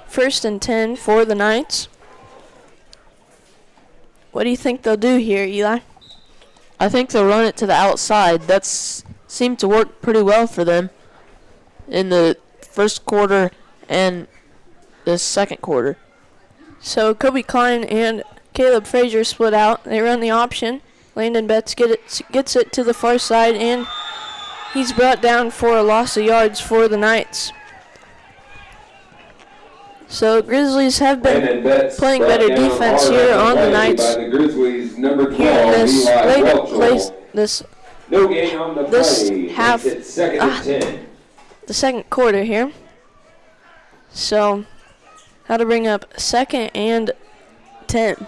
first and 10 for the Knights. What do you think they'll do here, Eli? I think they'll run it to the outside. That's seemed to work pretty well for them in the first quarter and the second quarter. So Kobe Klein and Caleb Frazier split out. They run the option. Landon Betts gets it to the far side, and he's brought down for a loss of yards for the Knights. So Grizzlies have been playing better defense here on the Nights. The Grizzlies, number 12, Here in this no gain on the this play. half, Makes it second and 10. the second quarter here. So that'll bring up second and 10.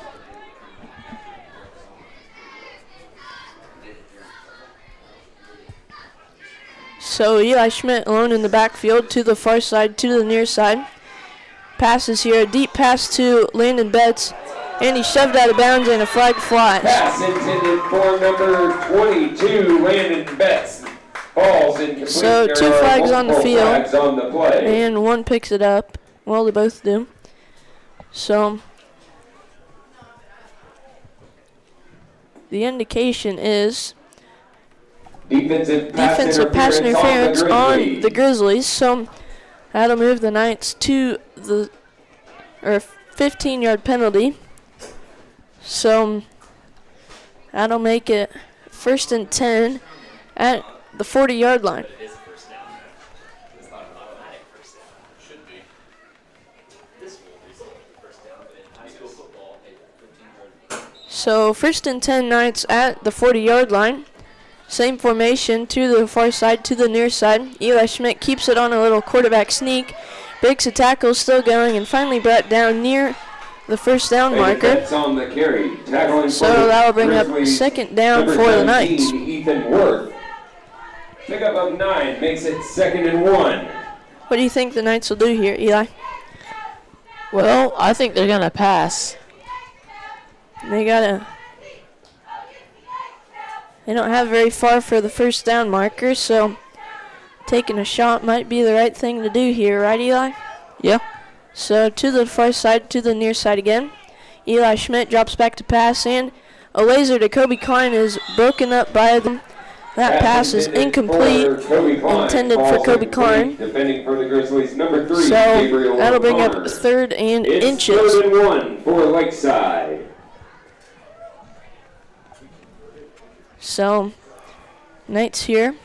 So Eli Schmidt alone in the backfield to the far side, to the near side. Passes here, a deep pass to Landon Betts, and he shoved out of bounds and a flag flies. Pass intended for number 22, Landon Betts. Falls incomplete. So two flags on the field, flags on the play. and one picks it up. Well, they both do. So the indication is defensive pass interference on the Grizzlies. So that'll move the Knights to the 15-yard penalty. So that'll make it first and 10 at the 40-yard line. So first and 10 Knights at the 40-yard line. Same formation to the far side, to the near side. Eli Schmidt keeps it on a little quarterback sneak. Breaks a tackle, still going, and finally brought down near the first down marker. On the carry. Tackling so that will bring up second down for the Knights. Ethan Worth. Pickup of 9 makes it second and 1. What do you think the Knights will do here, Eli? Well, I think they're going to pass. They don't have very far for the first down marker, so taking a shot might be the right thing to do here, right, Eli? Yeah. So to the far side, to the near side again. Eli Schmidt drops back to pass, and a laser to Kobe Klein is broken up by them. That pass is incomplete, intended for Kobe Klein. Defending for the Grizzlies, number 3, so Gabriel that'll bring O'Connor. up third and It's inches. Third and 1 for Lakeside. So Knights here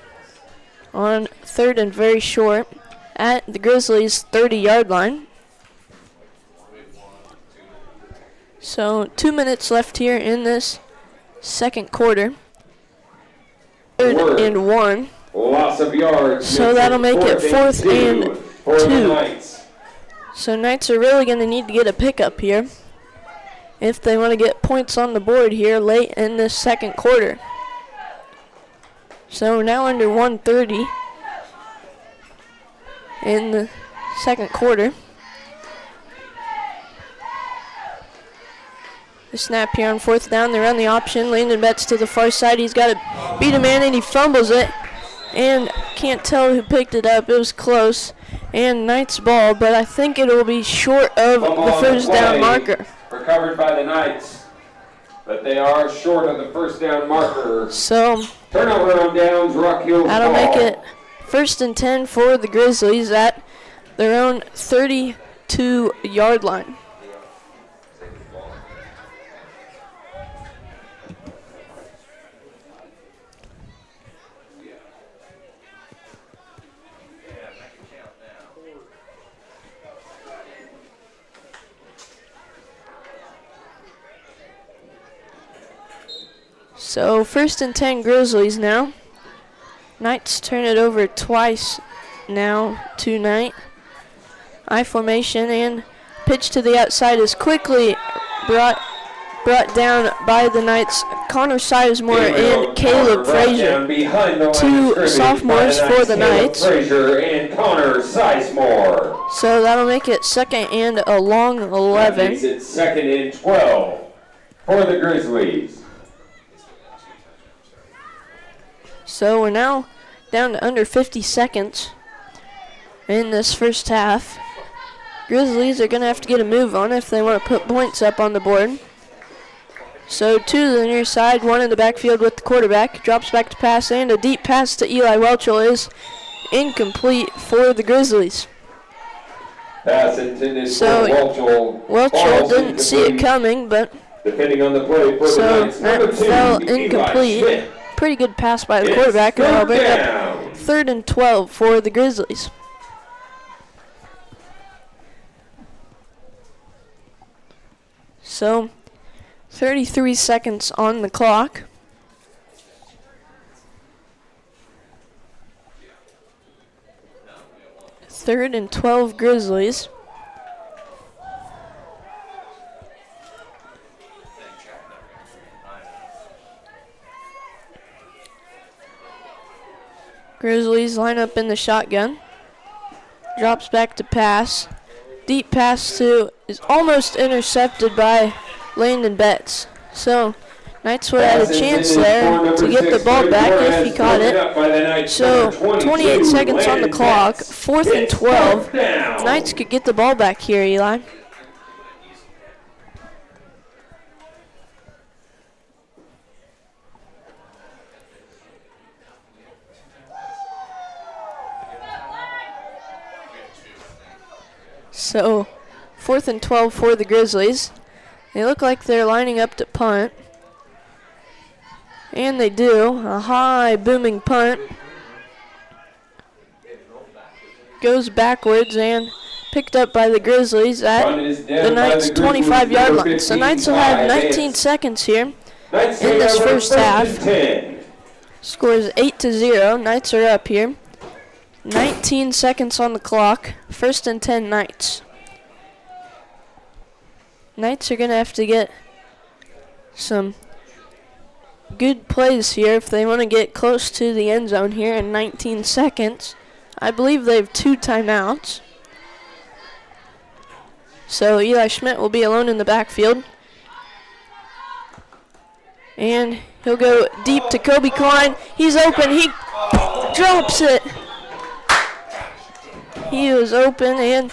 on third and very short at the Grizzlies' 30-yard line. So 2 minutes left here in this second quarter. Third and 1. Loss of yards. So that'll make it fourth and for the 2. Knights. So Knights are really going to need to get a pickup here if they want to get points on the board here late in this second quarter. So we're now under 1:30 in the second quarter. The snap here on fourth down. They run the option. Landon Betts to the far side. He's got to beat a man, and he fumbles it. And can't tell who picked it up. It was close. And Knights ball, but I think it will be short of the first down marker. Recovered by the Knights, but they are short of the first down marker. So turnover on downs, Rock Hills that'll ball. make it first and 10 for the Grizzlies at their own 32-yard line. So first and 10 Grizzlies now. Knights turn it over twice now tonight. I formation, and pitch to the outside is quickly brought down by the Knights' Connor Sizemore and Caleb Frazier. Two sophomores for the Knights. Frazier and Connor Sizemore. So that'll make it second and a long That 11. makes it second and 12 for the Grizzlies. So we're now down to under 50 seconds in this first half. Grizzlies are going to have to get a move on if they want to put points up on the board. So two to the near side, one in the backfield with the quarterback. Drops back to pass, and a deep pass to Eli Welchel is incomplete for the Grizzlies. Pass intended So for Welchel didn't see it coming, but depending on the play for the so Knights, that number 2, fell Eli incomplete. Schmidt. Pretty good pass by the It's quarterback, and I'll bring up down. 3rd and 12 for the Grizzlies. So 33 seconds on the clock. Third and 12 Grizzlies. Grizzlies line up in the shotgun. Drops back to pass. Deep pass to is almost intercepted by Landon Betts. So Knights would have had a chance there to get the ball back if he caught it. So 28 seconds on the clock, 4th and 12. Knights could get the ball back here, Eli. So 4th and 12 for the Grizzlies. They look like they're lining up to punt. And they do. A high booming punt. Goes backwards and picked up by the Grizzlies at the Knights' 25-yard line. So Knights will have 19 seconds here in this first half. Scores 8-0. Knights are up here. 19 seconds on the clock. 1st and 10 Knights. Knights are going to have to get some good plays here if they want to get close to the end zone here in 19 seconds. I believe they have 2 timeouts. So Eli Schmidt will be alone in the backfield. And he'll go deep to Kobe Klein. He's open. He drops it. He was open and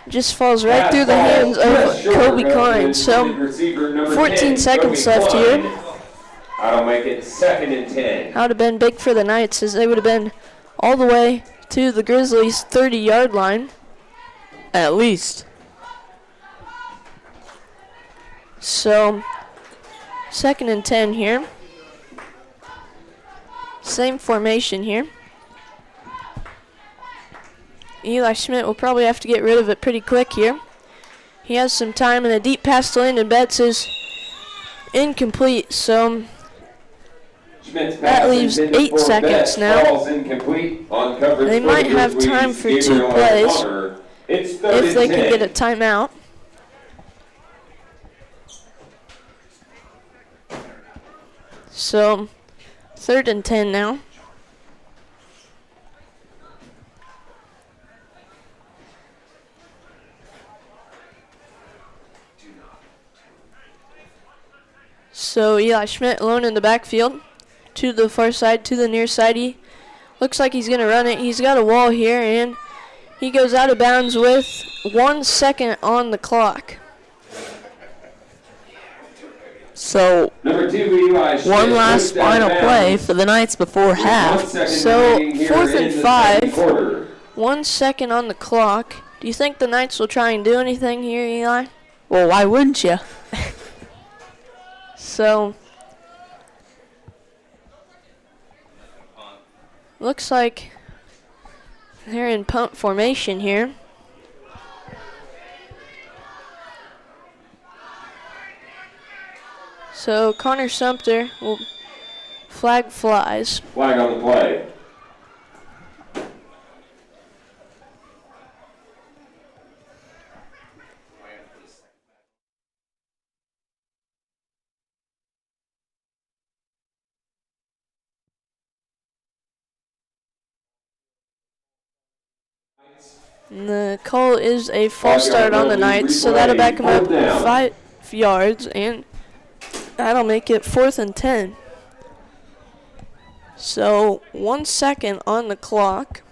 just falls right through the hands of Kobe Klein. So 14 seconds left here. That'll make it 2nd and 10. That would have been big for the Knights as they would have been all the way to the Grizzlies' 30-yard line. At least. So 2nd and 10 here. Same formation here. Eli Schmidt will probably have to get rid of it pretty quick here. He has some time, and a deep pass to Landon Betts is incomplete. So that leaves 8 seconds now. They might have time for 2 plays if they can get a timeout. So 3rd and 10 now. So Eli Schmidt alone in the backfield. To the far side, to the near side. He looks like he's going to run it. He's got a wall here, and he goes out of bounds with 1 second on the clock. So Number 2, Eli Schmidt, one last final play for the Knights before half. So 4th and 5. 1 second on the clock. Do you think the Knights will try and do anything here, Eli? Well, why wouldn't you? So looks like they're in punt formation here. So Connor Sumter will flag flies. Flag on the play. And the call is a false start on the Knights, so that'll back them up 5 yards, and that'll make it 4th and 10. So 1 second on the clock.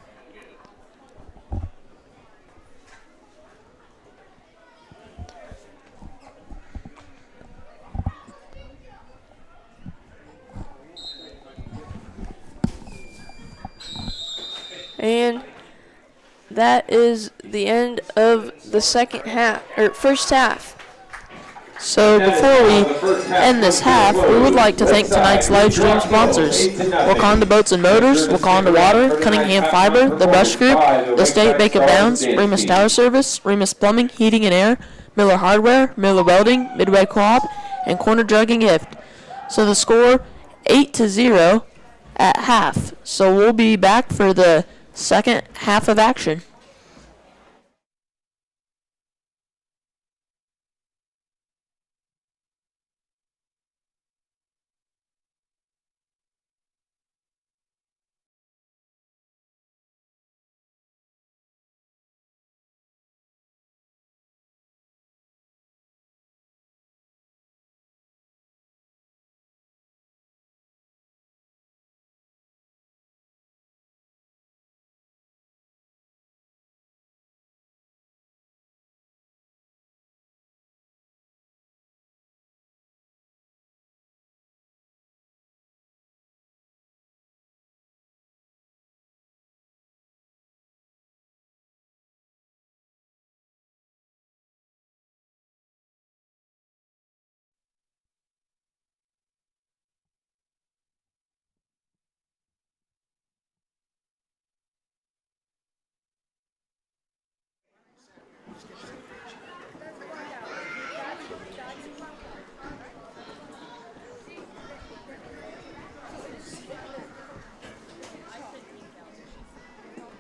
And that is the end of the first half. So before we end this half, we would like to thank tonight's live stream sponsors: Wakanda Boats and Motors, Wakanda Water, Cunningham Fiber, The Brush Group, The State Bank of Downs, Remus Tower Service, Remus Plumbing, Heating and Air, Miller Hardware, Miller Welding, Midway Co-op, and Corner Drug and Gift. So the score 8-0 at half. So we'll be back for the second half of action.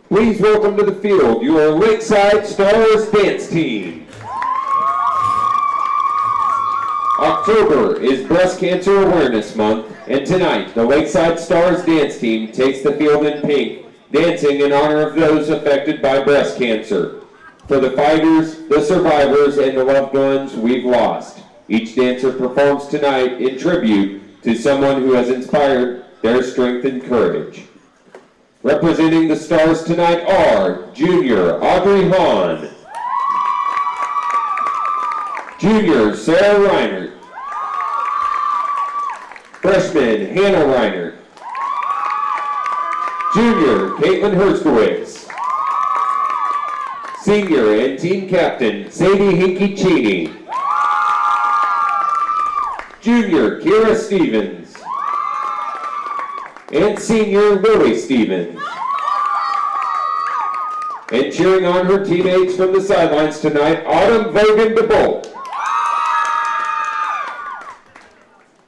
Please welcome to the field your Lakeside Stars dance team. October is Breast Cancer Awareness Month, and tonight the Lakeside Stars dance team takes the field in pink, dancing in honor of those affected by breast cancer. For the fighters, the survivors, and the loved ones we've lost. Each dancer performs tonight in tribute to someone who has inspired their strength and courage. Representing the Stars tonight are Junior Audrey Hahn, Junior Sarah Reinert, Freshman Hannah Reinert, Junior Caitlin Herskowitz, Senior and Team Captain Sadie Hinkie-Cheney, Junior Kira Stevens, and Senior Lily Stevens. And cheering on her teammates from the sidelines tonight, Autumn Vogan DeBolt.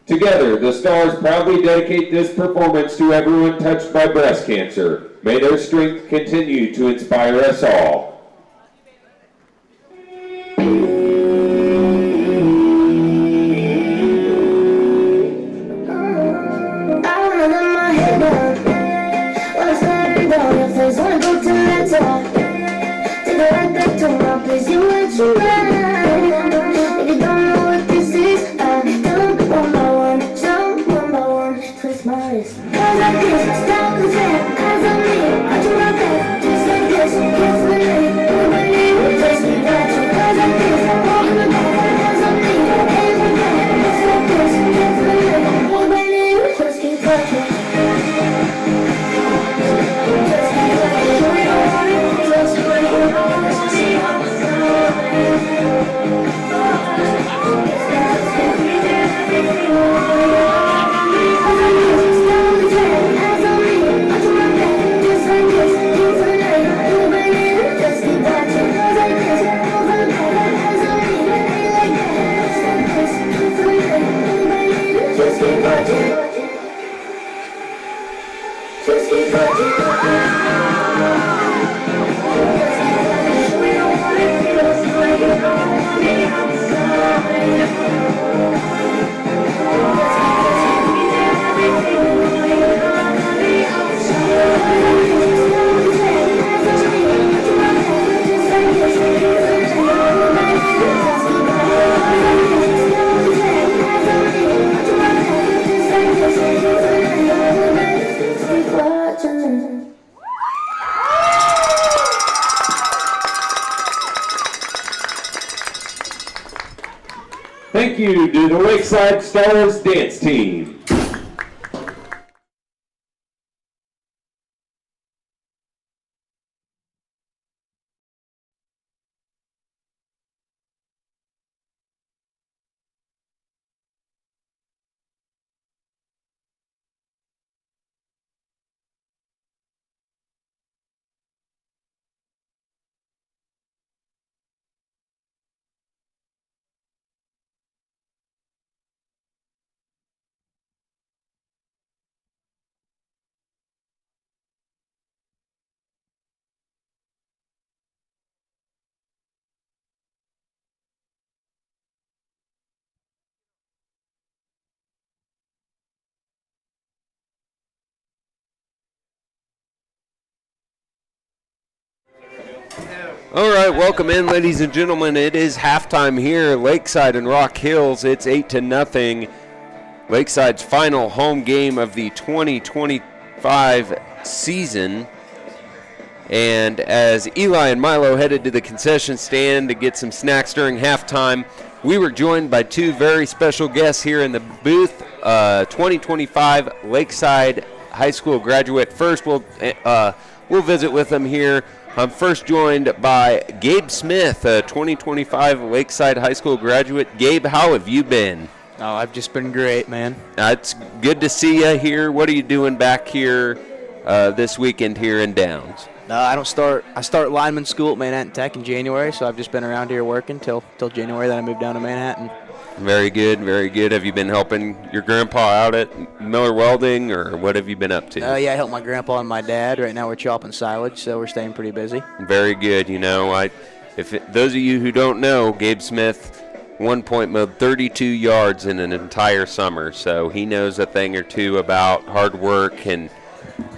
Together, the Stars proudly dedicate this performance to everyone touched by breast cancer. May their strength continue to inspire us all. you to the Lakeside Stars dance team. All right, welcome in, ladies and gentlemen. It is halftime here, Lakeside and Rock Hills. It's 8-0. Lakeside's final home game of the 2025 season. And as Eli and Milo headed to the concession stand to get some snacks during halftime, we were joined by two very special guests here in the booth. 2025 Lakeside High School graduate. First, we'll visit with them here. I'm first joined by Gabe Smith, a 2025 Lakeside High School graduate. Gabe, how have you been? Oh, I've just been great, man. It's good to see you here. What are you doing back here this weekend here in Downs? I start lineman school at Manhattan Tech in January, so I've just been around here working till January. Then I moved down to Manhattan. Very good, very good. Have you been helping your grandpa out at Miller Welding, or what have you been up to? Yeah, I help my grandpa and my dad. Right now we're chopping silage, so we're staying pretty busy. Very good. You know, those of you who don't know, Gabe Smith, one point mowed 32 yards in an entire summer, so he knows a thing or two about hard work, and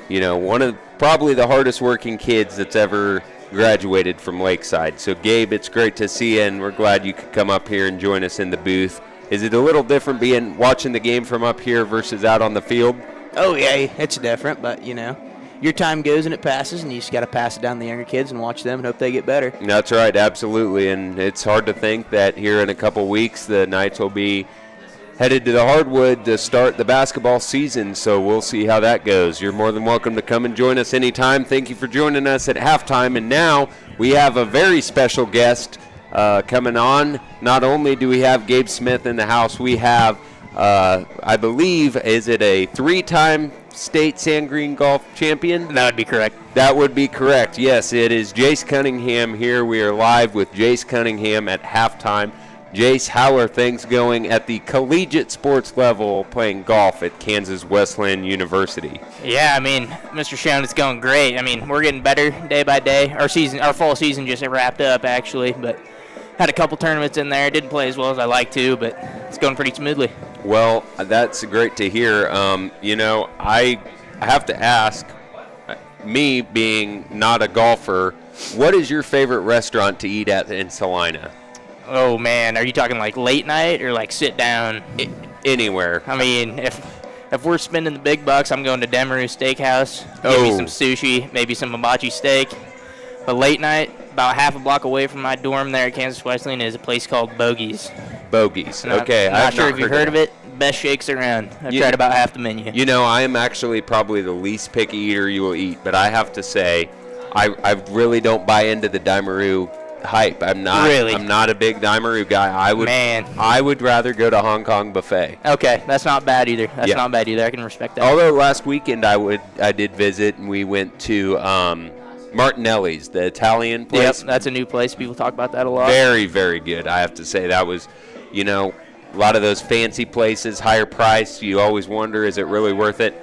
you know, one of probably the hardest working kids that's ever graduated from Lakeside. So Gabe, it's great to see you, and we're glad you could come up here and join us in the booth. Is it a little different watching the game from up here versus out on the field? Oh yeah, it's different, but you know, your time goes and it passes, and you just got to pass it down to the younger kids and watch them and hope they get better. That's right, absolutely. And it's hard to think that here in a couple weeks the Knights will be headed to the hardwood to start the basketball season, so we'll see how that goes. You're more than welcome to come and join us anytime. Thank you for joining us at halftime. And now we have a very special guest coming on. Not only do we have Gabe Smith in the house, we have, I believe, is it a 3-time state sand green golf champion? That would be correct. That would be correct, yes. It is Jace Cunningham here. We are live with Jace Cunningham at halftime. Jace, how are things going at the collegiate sports level playing golf at Kansas Wesleyan University? Yeah, I mean, Mr. Schoen, it's going great. I mean, we're getting better day by day. Our fall season just wrapped up, actually, but had a couple tournaments in there. Didn't play as well as I like to, but it's going pretty smoothly. Well, that's great to hear. You know, I have to ask, me being not a golfer, what is your favorite restaurant to eat at in Salina? Oh, man, are you talking like late night or like sit down? Anywhere. I mean, if we're spending the big bucks, I'm going to Demaru Steakhouse. Give me some sushi, maybe some hibachi steak. But late night, about half a block away from my dorm there at Kansas Wesleyan is a place called Bogey's. Bogey's, okay. I'm not sure if you've heard of it. Best shakes around. I've tried about half the menu. You know, I am actually probably the least picky eater you will eat, but I have to say, I really don't buy into the Demaru hype. I'm not. Really? I'm not a big Daimaru guy. I would rather go to Hong Kong buffet. Okay, that's not bad either. Not bad either. I can respect that. Although last weekend I did visit, and we went to Martinelli's, the Italian place. Yep, that's a new place. People talk about that a lot. Very, very good. I have to say that was, you know, a lot of those fancy places, higher price. You always wonder, is it really worth it?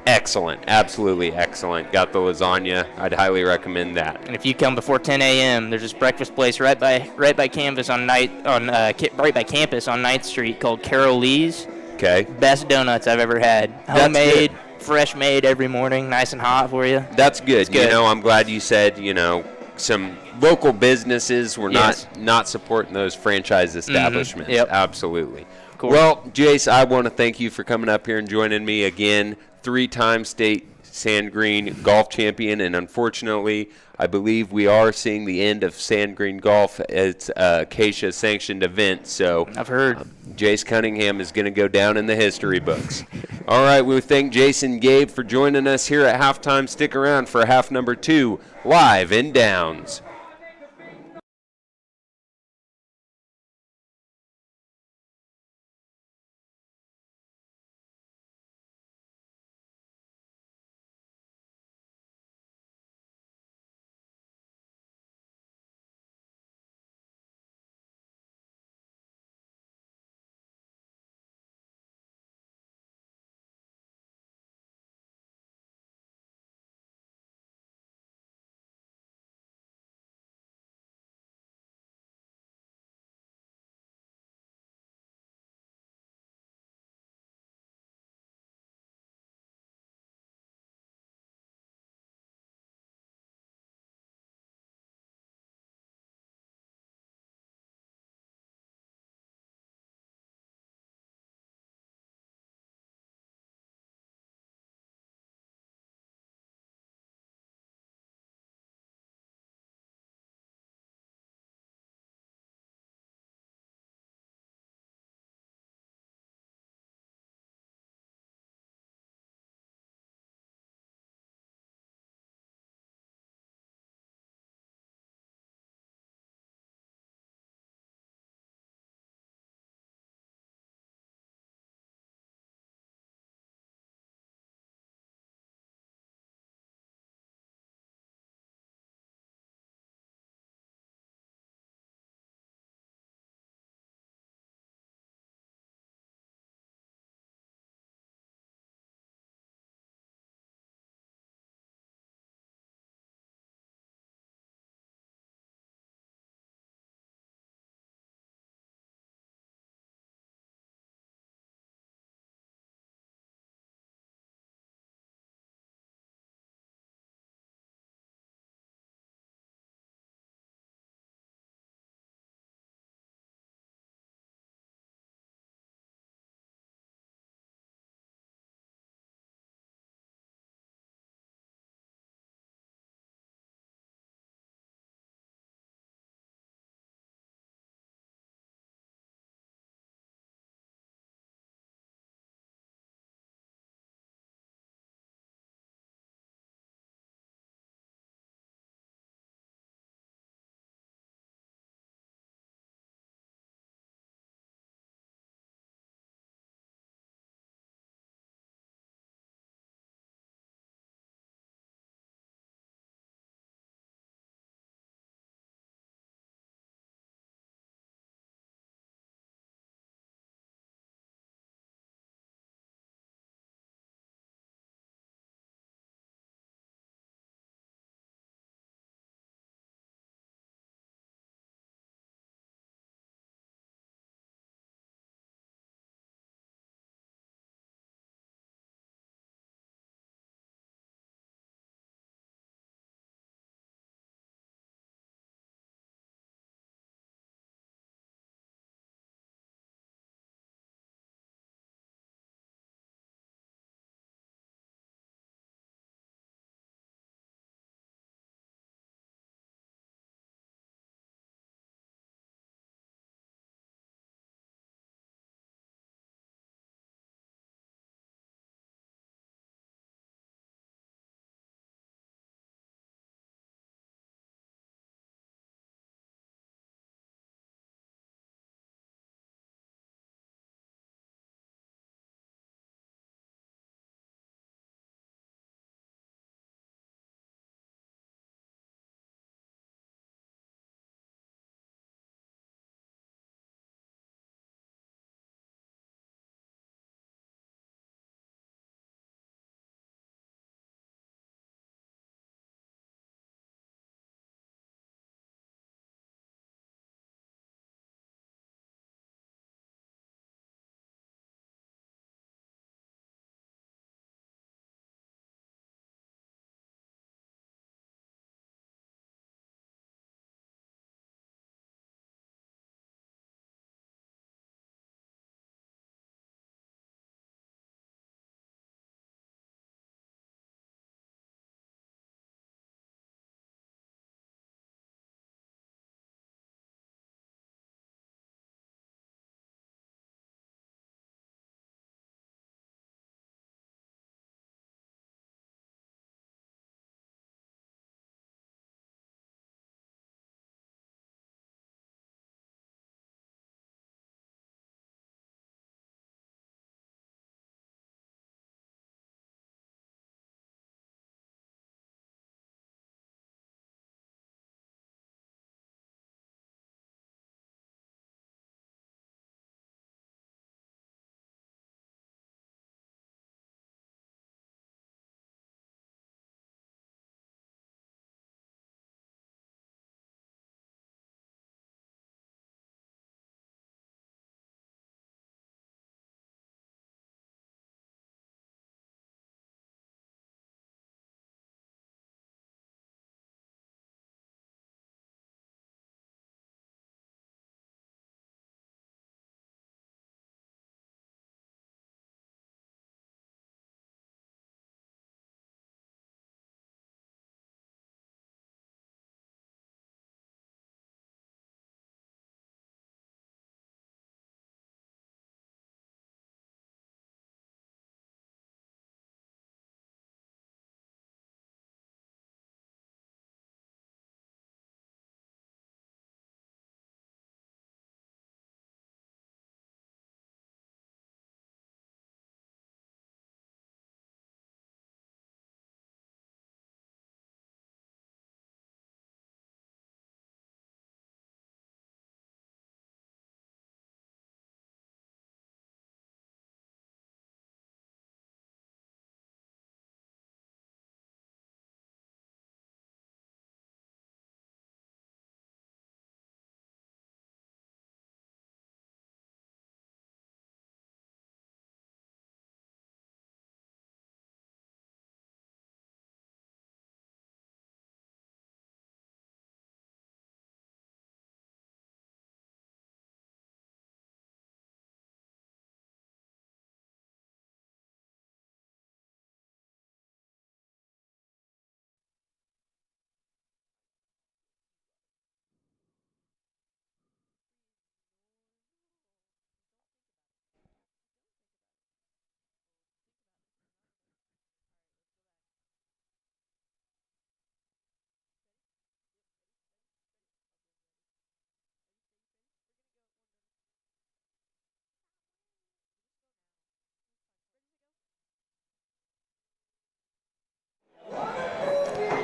Excellent, absolutely excellent. Got the lasagna. I'd highly recommend that. And if you come before 10 a.m., there's this breakfast place right by campus on 9th Street called Carol Lee's. Okay. Best donuts I've ever had. Homemade, fresh made every morning, nice and hot for you. That's good. It's good. You know, I'm glad you said, you know, some local businesses were not supporting those franchise establishments. Yep. Absolutely. Cool. Well, Jace, I want to thank you for coming up here and joining me again. 3-time state Sand Green golf champion, and unfortunately, I believe we are seeing the end of Sand Green Golf. It's a Acacia sanctioned event, so I've heard. Jace Cunningham is going to go down in the history books. All right, we thank Jason Gabe for joining us here at halftime. Stick around for half number 2, live in Downs.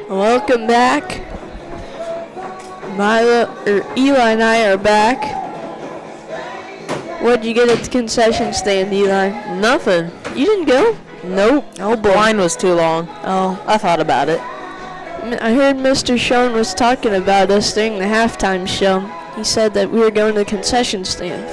Welcome back. Eli and I are back. What'd you get at the concession stand, Eli? Nothing. You didn't go? Nope. Oh boy. Line was too long. Oh, I thought about it. I heard Mr. Schoen was talking about us during the halftime show. He said that we were going to the concession stand.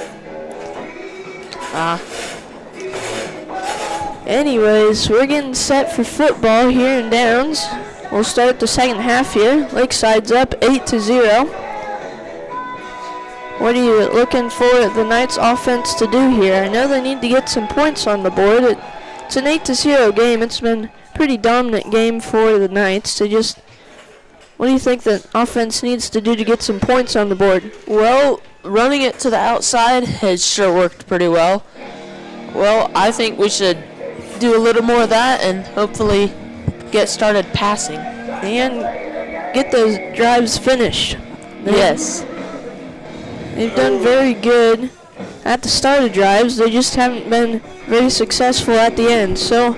Anyways, we're getting set for football here in Downs. We'll start the second half here. Lakeside's up 8-0. What are you looking for the Knights offense to do here? I know they need to get some points on the board. It's an 8-0 game. It's been a pretty dominant game for the Knights. What do you think the offense needs to do to get some points on the board? Well, running it to the outside has sure worked pretty well. Well, I think we should do a little more of that and hopefully get started passing. And get those drives finished. Yes. They've done very good at the start of drives. They just haven't been very successful at the end. So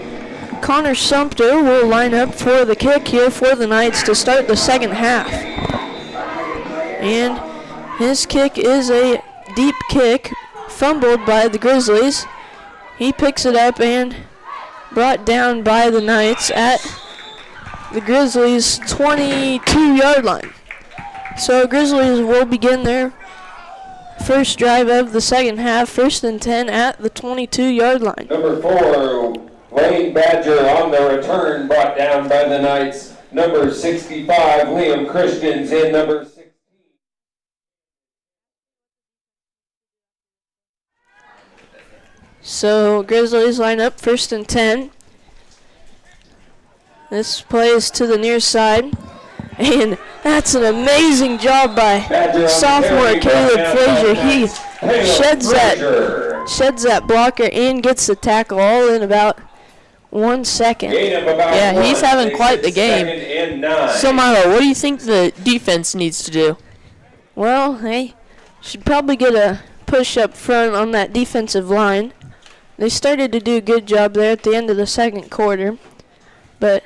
Connor Sumter will line up for the kick here for the Knights to start the second half. And his kick is a deep kick, fumbled by the Grizzlies. He picks it up and brought down by the Knights at the Grizzlies' 22-yard line. So Grizzlies will begin their first drive of the second half, 1st and 10 at the 22-yard line. Number 4, Wayne Badger on the return, brought down by the Knights. Number 65, Liam Christians in number 16. So Grizzlies line up 1st and 10. This play is to the near side. And that's an amazing job by sophomore Caleb Frazier. He sheds that blocker and gets the tackle all in about 1 second. Yeah, he's having quite the game. So, Milo, what do you think the defense needs to do? Well, they should probably get a push up front on that defensive line. They started to do a good job there at the end of the second quarter, but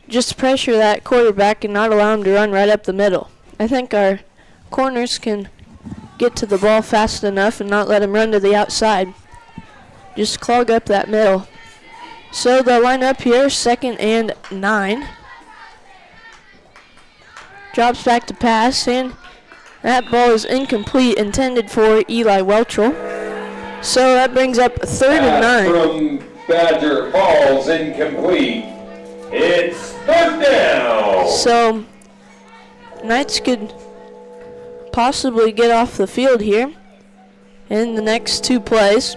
just pressure that quarterback and not allow him to run right up the middle. I think our corners can get to the ball fast enough and not let him run to the outside. Just clog up that middle. So they'll line up here, 2nd and 9. Drops back to pass, and that ball is incomplete, intended for Eli Weltrell. So that brings up 3rd and 9. From Badger, ball's incomplete. It's 3rd down. So Knights could possibly get off the field here in the next 2 plays.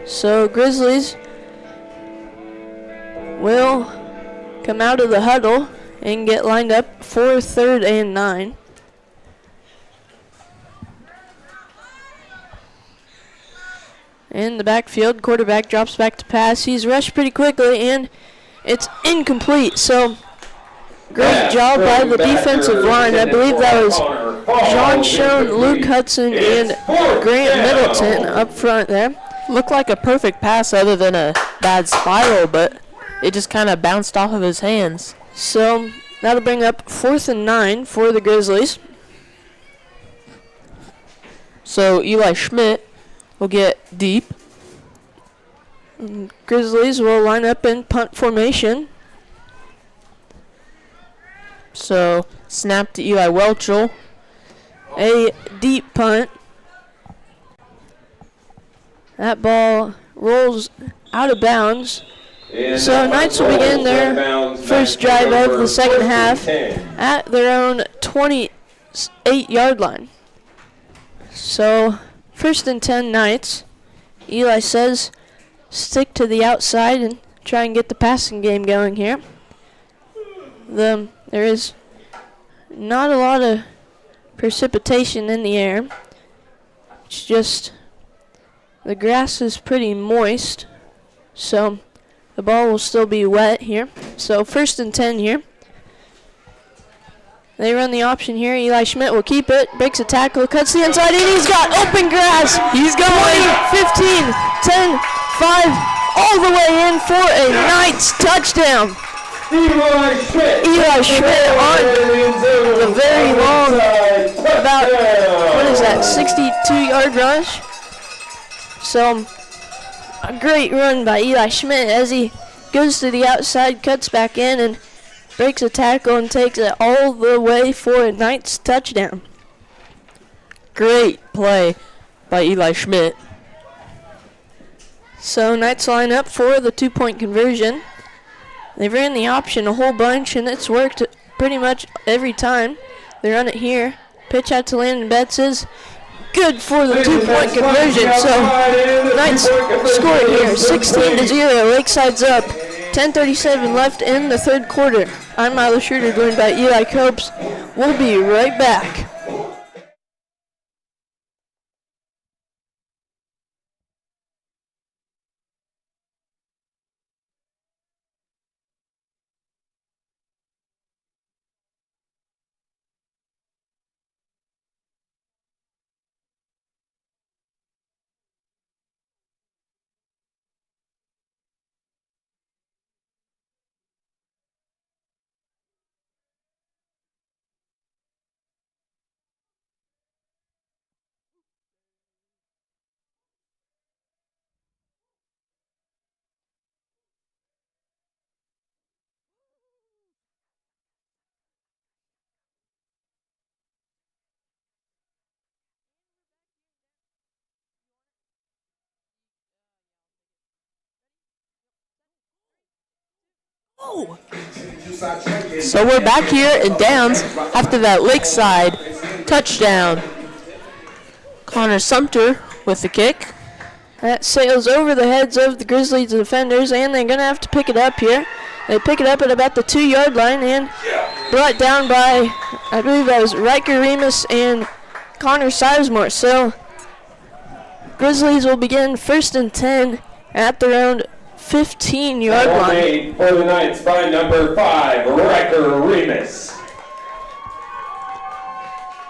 So Grizzlies will come out of the huddle and get lined up for 3rd and 9. In the backfield, quarterback drops back to pass. He's rushed pretty quickly, and it's incomplete. So, great job by the defensive line. I believe that was John Schoen, Luke Hudson, and Grant Middleton up front there. Looked like a perfect pass other than a bad spiral, but it just kind of bounced off of his hands. So, that'll bring up 4th and 9 for the Grizzlies. So, Eli Schmidt will get deep. Grizzlies will line up in punt formation. So, snap to Eli Welchel. A deep punt. That ball rolls out of bounds. So Knights will begin their first drive of the second half at their own 28-yard line. So 1st and 10 Knights. Eli says stick to the outside and try and get the passing game going here. There is not a lot of precipitation in the air. It's just the grass is pretty moist, so the ball will still be wet here. So 1st and 10 here. They run the option here. Eli Schmidt will keep it, breaks a tackle, cuts the inside, and he's got open grass. He's going 15, 10, 5, all the way in for a Knights touchdown. Eli Schmidt. Eli Schmidt on the very long, about, what is that, 62-yard rush? So, a great run by Eli Schmidt as he goes to the outside, cuts back in, and breaks a tackle and takes it all the way for a Knights touchdown. Great play by Eli Schmidt. So Knights line up for the 2-point conversion. They ran the option a whole bunch, and it's worked pretty much every time. They run it here. Pitch out to Landon Betts is good for the 2-point conversion. So Knights score here, 16-0. Lakeside's up. 10:37 left in the third quarter. I'm Milo Schroeder, joined by Eli Copes. We'll be right back. So we're back here in Downs after that Lakeside touchdown. Connor Sumter with the kick. That sails over the heads of the Grizzlies defenders, and they're going to have to pick it up here. They pick it up at about the 2-yard line and brought down by, I believe that was Riker Remus and Connor Sizemore. So Grizzlies will begin 1st and 10 at the around 15-yard line. Made for the Knights by number 5, Riker Remus.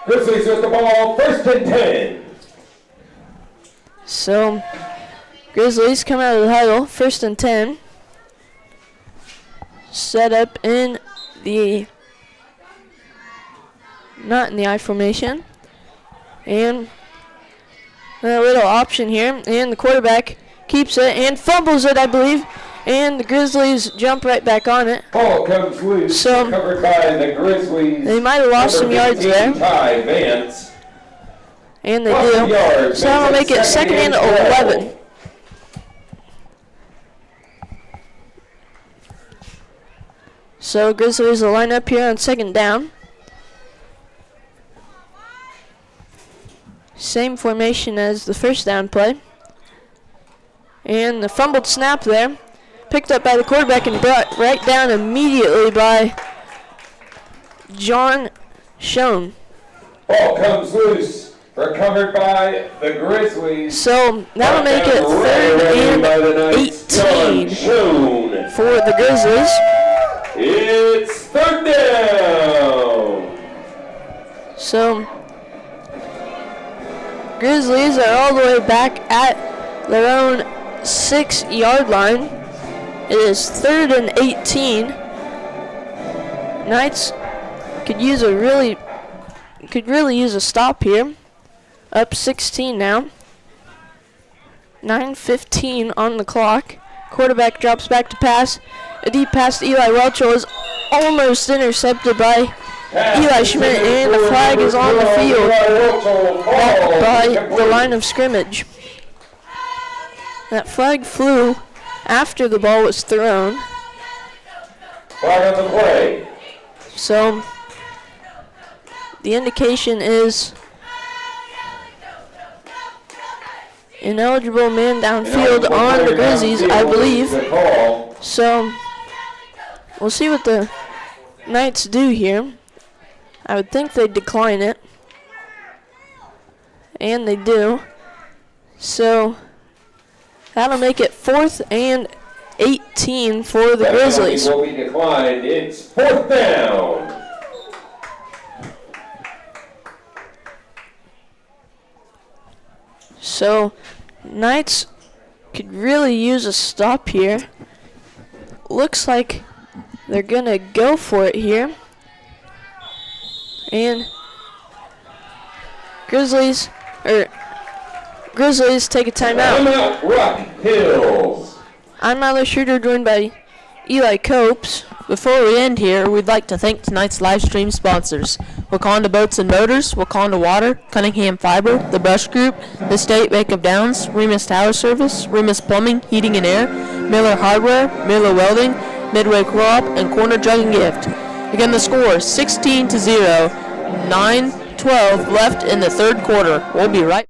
Grizzlies with the ball, 1st and 10. So Grizzlies come out of the huddle, 1st and 10. Set up in the, not in the I formation. And a little option here, and the quarterback keeps it and fumbles it, I believe, and the Grizzlies jump right back on it. Ball comes loose, So covered by the Grizzlies. they might have lost some yards there, Ty Vance. and they Lost some do. yards, So that'll make it 2nd and 11. So Grizzlies will line up here on 2nd down. Same formation as the 1st down play. And the fumbled snap there, picked up by the quarterback and brought right down immediately by John Schoen. Ball comes loose, recovered by the Grizzlies. So that'll make it 3rd and 18 for the Grizzlies. It's 3rd down. So Grizzlies are all the way back at their own 6-yard line. It is 3rd and 18. Knights could really use a stop here. Up 16 now. 9:15 on the clock. Quarterback drops back to pass. A deep pass to Eli Welchel is almost intercepted by Eli Schmidt, and the flag is on the field back by the line of scrimmage. That flag flew after the ball was thrown. Flag on the play. So the indication is ineligible man downfield on the Grizzlies, I believe. So we'll see what the Knights do here. I would think they'd decline it. And they do. So that'll make it 4th and 18 for the Grizzlies. Will be declined. It's 4th down. So Knights could really use a stop here. Looks like they're gonna go for it here. And Grizzlies take a timeout. Timeout, Rock Hills. I'm Milo Schroeder, joined by Eli Copes. Before we end here, we'd like to thank tonight's live stream sponsors: Wakanda Boats and Motors, Wakanda Water, Cunningham Fiber, The Brush Group, The State Bank of Downs, Remus Tower Service, Remus Plumbing, Heating and Air, Miller Hardware, Miller Welding, Midway Co-op, and Corner Jug and Gift. Again, the score 16-0, 9:12 left in the third quarter. We'll be right.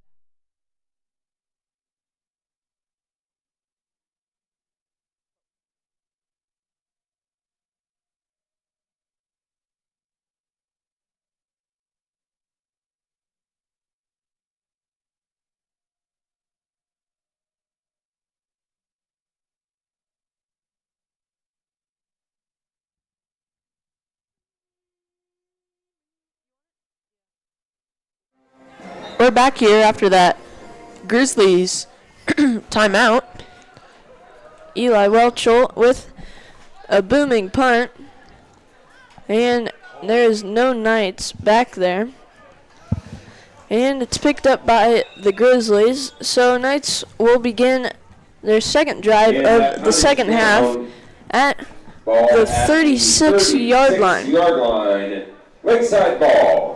We're back here after that Grizzlies timeout. Eli Welchel with a booming punt. And there is no Knights back there. And it's picked up by the Grizzlies. So Knights will begin their second drive of the second half at the 36-yard line. Lakeside ball.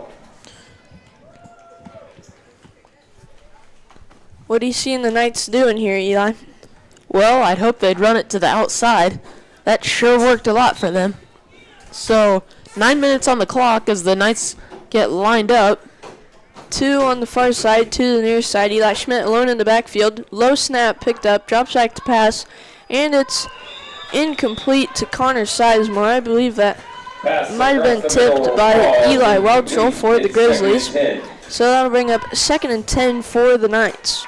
What are you seeing the Knights doing here, Eli? Well, I'd hope they'd run it to the outside. That sure worked a lot for them. So, 9 minutes on the clock as the Knights get lined up. 2 on the far side, 2 to the near side. Eli Schmidt alone in the backfield. Low snap picked up, drops back to pass, and it's incomplete to Connor Sizemore. I believe that might have been tipped by Eli Welchel for the Grizzlies. So that'll bring up 2nd and 10 for the Knights.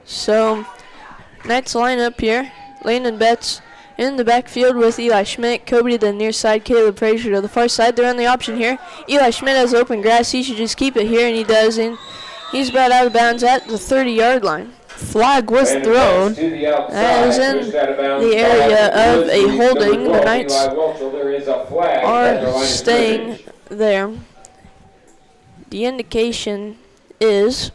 So, Knights line up here. Landon Betts in the backfield with Eli Schmidt. Kobe to the near side, Caleb Frazier to the far side. They're on the option here. Eli Schmidt has open grass. He should just keep it here, and he does. And he's brought out of bounds at the 30-yard line. Flag was thrown. That is in the area of a holding. The Knights are staying there. The indication is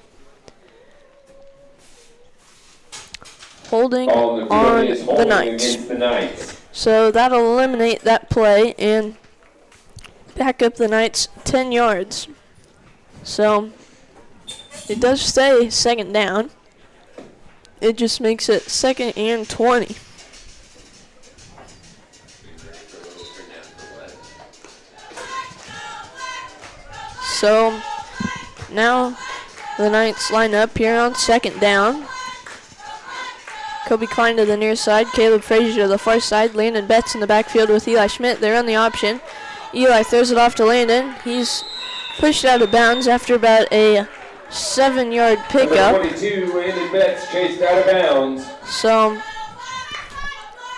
holding on the Knights. So that'll eliminate that play and back up the Knights 10 yards. So it does stay 2nd down. It just makes it 2nd and 20. So now the Knights line up here on 2nd down. Kobe Klein to the near side, Caleb Frazier to the far side, Landon Betts in the backfield with Eli Schmidt. They're on the option. Eli throws it off to Landon. He's pushed out of bounds after about a 7-yard pickup. Number 22, Landon Betts chased out of bounds. So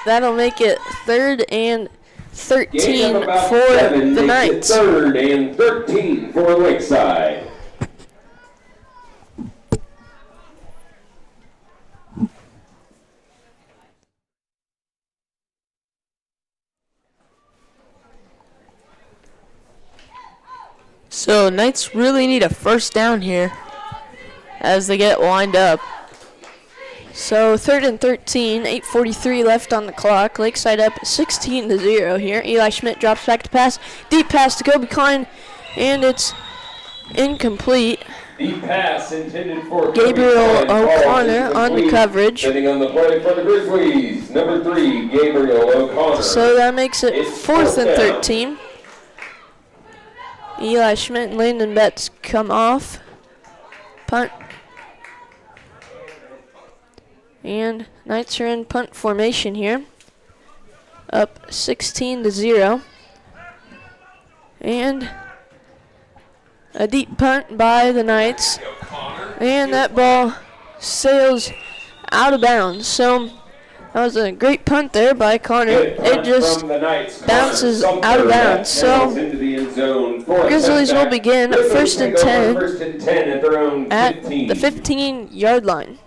that'll make it 3rd and 13 for the Knights. 3rd and 13 for Lakeside. So Knights really need a 1st down here as they get lined up. So 3rd and 13, 8:43 left on the clock. Lakeside up 16-0 here. Eli Schmidt drops back to pass. Deep pass to Kobe Klein, and it's incomplete. Deep pass intended for Gabriel O'Connor on the coverage. Sitting on the play for the Grizzlies, number 3, Gabriel O'Connor. So that makes it It's 4th and down. 13. Eli Schmidt and Landon Betts come off. Punt. And Knights are in punt formation here. Up 16-0. And a deep punt by the Knights. And that ball sails out of bounds. So That was a great punt there by Connor. Good punt It just from the Knights. bounces Connor out of Sumter bounds. So into the end zone for a Grizzlies will touchback. begin Grizzlies first and take over 10 first and 10 at their own at 15. the 15-yard line.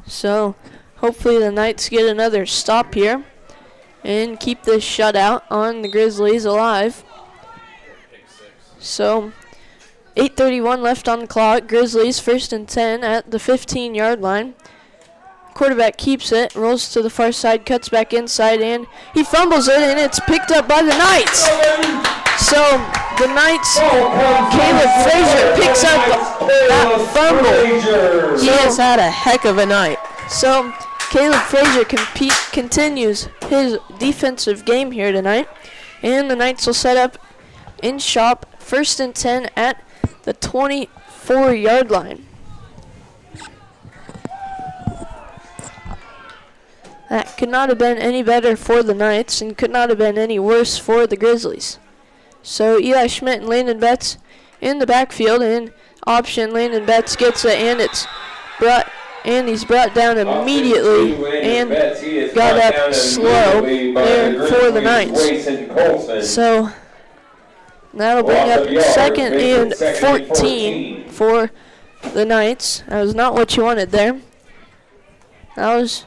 So hopefully the Knights get another stop here and keep this shutout on the Grizzlies alive. So 8:31 left on the clock. Grizzlies first and 10 at the 15-yard line. Quarterback keeps it, rolls to the far side, cuts back inside, and he fumbles it, and it's picked up by the Knights. So the Knights, Caleb Frazier picks up that fumble. He has had a heck of a night. So Caleb Frazier continues his defensive game here tonight, and the Knights will set up in shop first and 10 at the 24-yard line. That could not have been any better for the Knights and could not have been any worse for the Grizzlies. So Eli Schmidt and Landon Betts in the backfield, and option Landon Betts gets it, and he's brought down immediately and got up slow there for the Knights. So that'll bring up second and 14 for the Knights. That was not what you wanted there. That was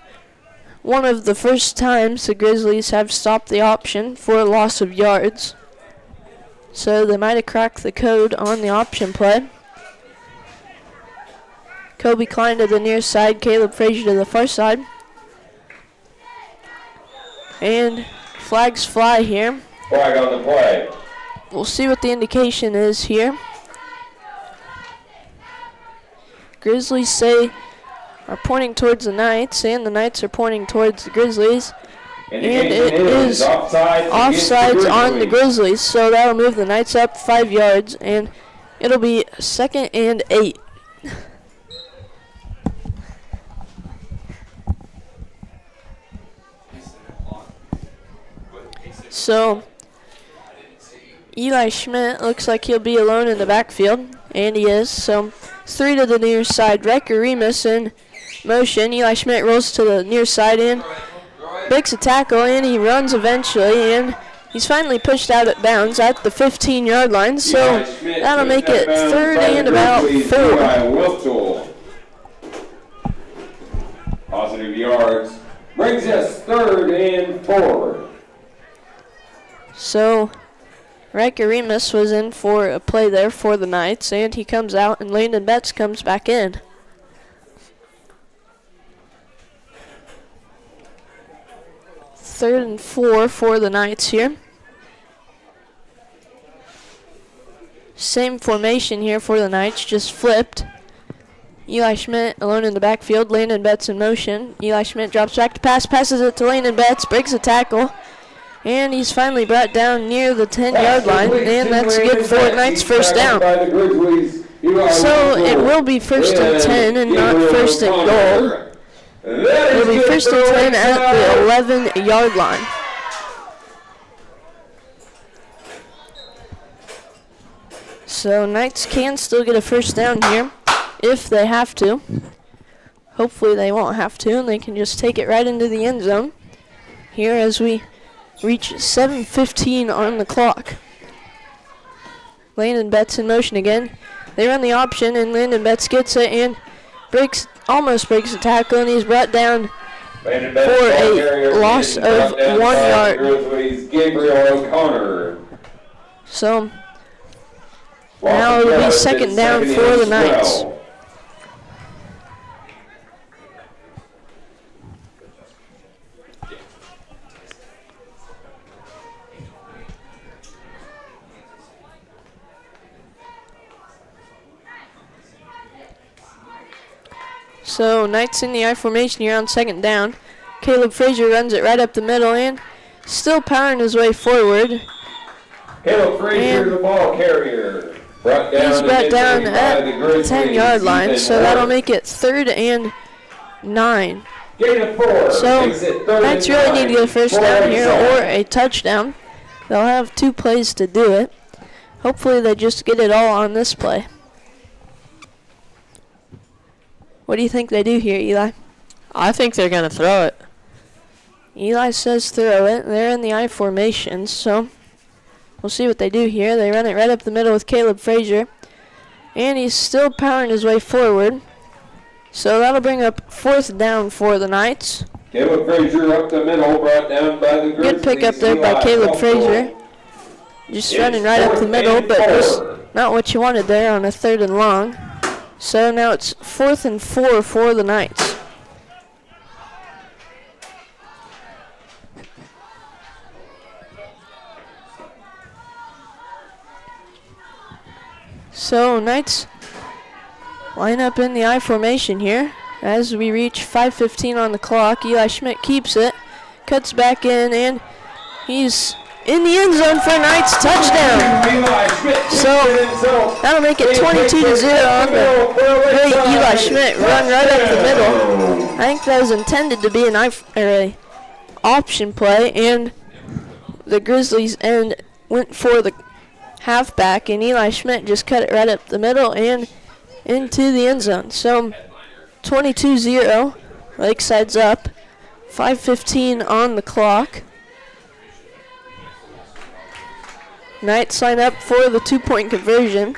one of the first times the Grizzlies have stopped the option for a loss of yards. So they might have cracked the code on the option play. Kobe Klein to the near side, Caleb Frazier to the far side. And flags fly here. Flag on the play. We'll see what the indication is here. Grizzlies are pointing towards the Knights, and the Knights are pointing towards the Grizzlies. And it is offsides on the Grizzlies, so that'll move the Knights up 5 yards, and it'll be second and 8. So Eli Schmidt looks like he'll be alone in the backfield, and he is. So it's 3 to the near side. Riker Remus in motion. Eli Schmidt rolls to the near side and breaks a tackle, and he runs eventually, and he's finally pushed out of bounds at the 15-yard line. So that'll make it third and about 4. Positive yards brings us third and 4. So Riker Remus was in for a play there for the Knights, and he comes out, and Landon Betts comes back in. Third and 4 for the Knights here. Same formation here for the Knights, just flipped. Eli Schmidt alone in the backfield, Landon Betts in motion. Eli Schmidt drops back to pass, passes it to Landon Betts, breaks a tackle. And he's finally brought down near the 10-yard line, and that's good for Knights first down. So it will be first and 10 and not first and goal. It'll be first and 10 at the 11-yard line. So Knights can still get a first down here if they have to. Hopefully they won't have to, and they can just take it right into the end zone here as we reach 7:15 on the clock. Landon Betts in motion again. They run the option, and Landon Betts gets it and almost breaks the tackle, and he's brought down for a loss of 1 yard. Gabriel O'Connor. So now it'll be second down for the Knights. So Knights in the I formation here on second down. Caleb Frazier runs it right up the middle and still powering his way forward. Caleb Frazier, the ball carrier. He's brought down at the 10-yard line, so that'll make it third and 9. So Knights really need to get a first down here or a touchdown. They'll have 2 plays to do it. Hopefully they just get it all on this play. What do you think they do here, Eli? I think they're going to throw it. Eli says throw it. They're in the I formation, so we'll see what they do here. They run it right up the middle with Caleb Frazier. And he's still powering his way forward. So that'll bring up 4th down for the Knights. Caleb Frazier up the middle, brought down by the Grizzlies. Good pick up there by Eli Caleb off Frazier. goal. Just It's running right up the 4th middle, and but just 4. not what you wanted there on a 3rd and long. So now it's 4th and 4 for the Knights. So Knights line up in the I formation here as we reach 5:15 on the clock. Eli Schmidt keeps it, cuts back in, and he's in the end zone for a Knights touchdown. Eli Schmidt So that'll make it 22-0 on the great Eli Schmidt run right up the middle. I think that was intended to be an option play, and the Grizzlies end went for the halfback, and Eli Schmidt just cut it right up the middle and into the end zone. So 22-0, Lakeside's up. 5:15 on the clock. Knights line up for the 2-point conversion.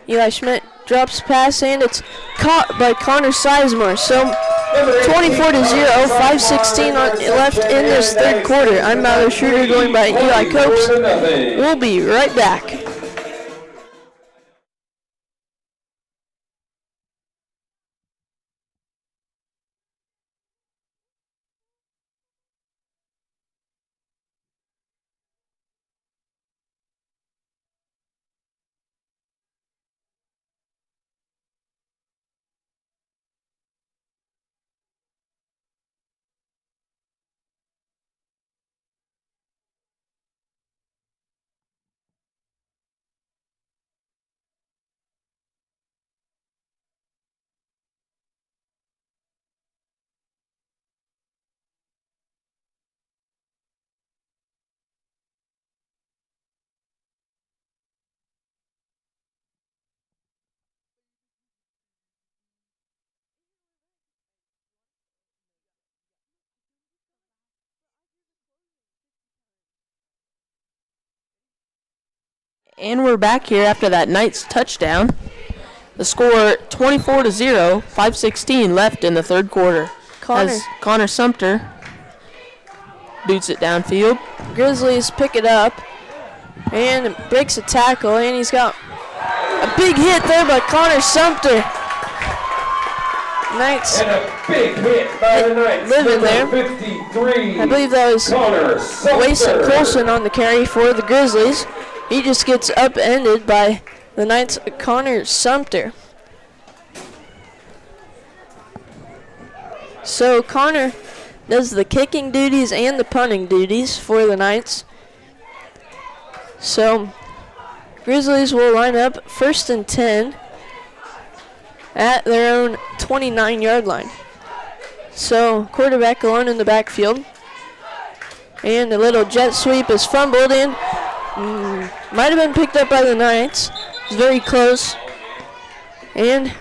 Eli Schmidt drops pass, and it's caught by Connor Sizemore. So 24-0, 5:16 left in this 3rd quarter. I'm Mallory Schroeder, joined by Eli Copes. We'll be right back. And we're back here after that Knights touchdown. The score 24-0, 5:16 left in the 3rd quarter. As Connor Sumter boots it downfield. Grizzlies pick it up and breaks a tackle, and he's got a big hit there by Connor Sumter. Knights And a big hit by the Knights. living there. 53. I believe that was Connor Sumter. Wason Colson on the carry for the Grizzlies. He just gets upended by the Knights' Connor Sumter. So Connor does the kicking duties and the punting duties for the Knights. So Grizzlies will line up 1st and 10 at their own 29-yard line. So quarterback alone in the backfield. And a little jet sweep is fumbled in. Might have been picked up by the Knights. It's very close. And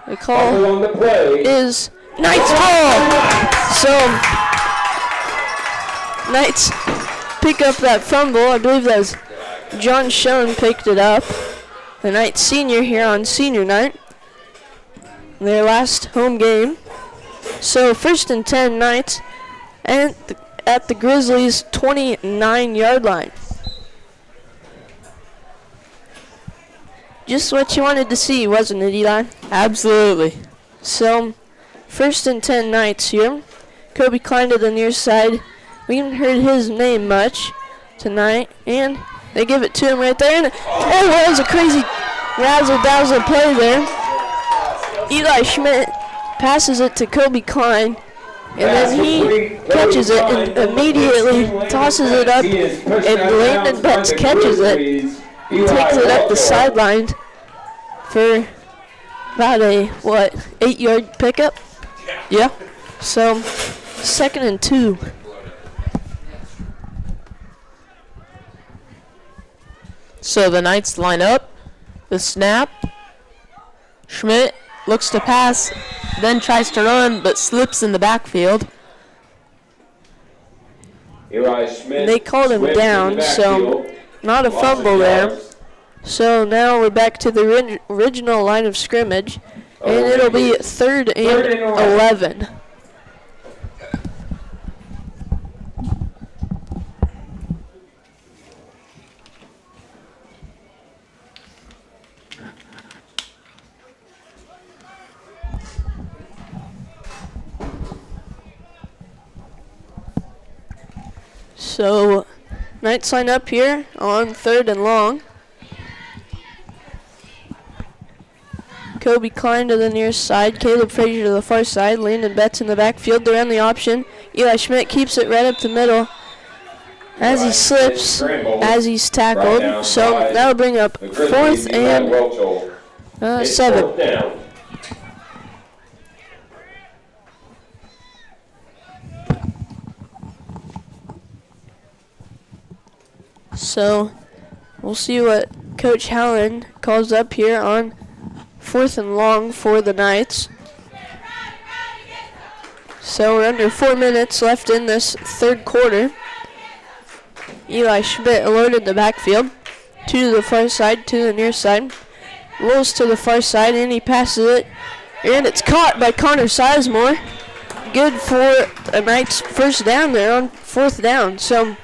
the call On the play. is Knights ball. So Knights pick up that fumble. I believe that was John Schoen picked it up. The Knights senior here on senior night. Their last home game. So 1st and 10 Knights and at the Grizzlies' 29-yard line. Just what you wanted to see, wasn't it, Eli? Absolutely. So, 1st and 10 Knights here. Kobe Klein to the near side. We haven't heard his name much tonight, and they give it to him right there. And that was a crazy razzle-dazzle play there. Eli Schmidt passes it to Kobe Klein, and then he catches it and immediately tosses it up, and Landon Betts catches it. Takes it up the sideline for about a, 8-yard pickup? Yeah. So, 2nd and 2. So the Knights line up. The snap. Schmidt looks to pass, then tries to run, but slips in the backfield. Eli Schmidt. They called him swift in the down, so backfield. not a Loss of fumble there. yards. So now we're back to the original line of scrimmage, and it'll be third and 11. So, Knights line up here on third and long. Kobe Klein to the near side, Caleb Frazier to the far side, Landon Betts in the backfield. They're on the option. Eli Schmidt keeps it right up the middle as he slips, as he's tackled. So that'll bring up fourth and 7. Fourth down. So we'll see what Coach Howland calls up here on fourth and long for the Knights. So we're under 4 minutes left in this third quarter. Eli Schmidt alerted the backfield. 2 to the far side, 2 to the near side. Rolls to the far side and he passes it. And it's caught by Connor Sizemore. Good for the Knights' first down there on fourth down. So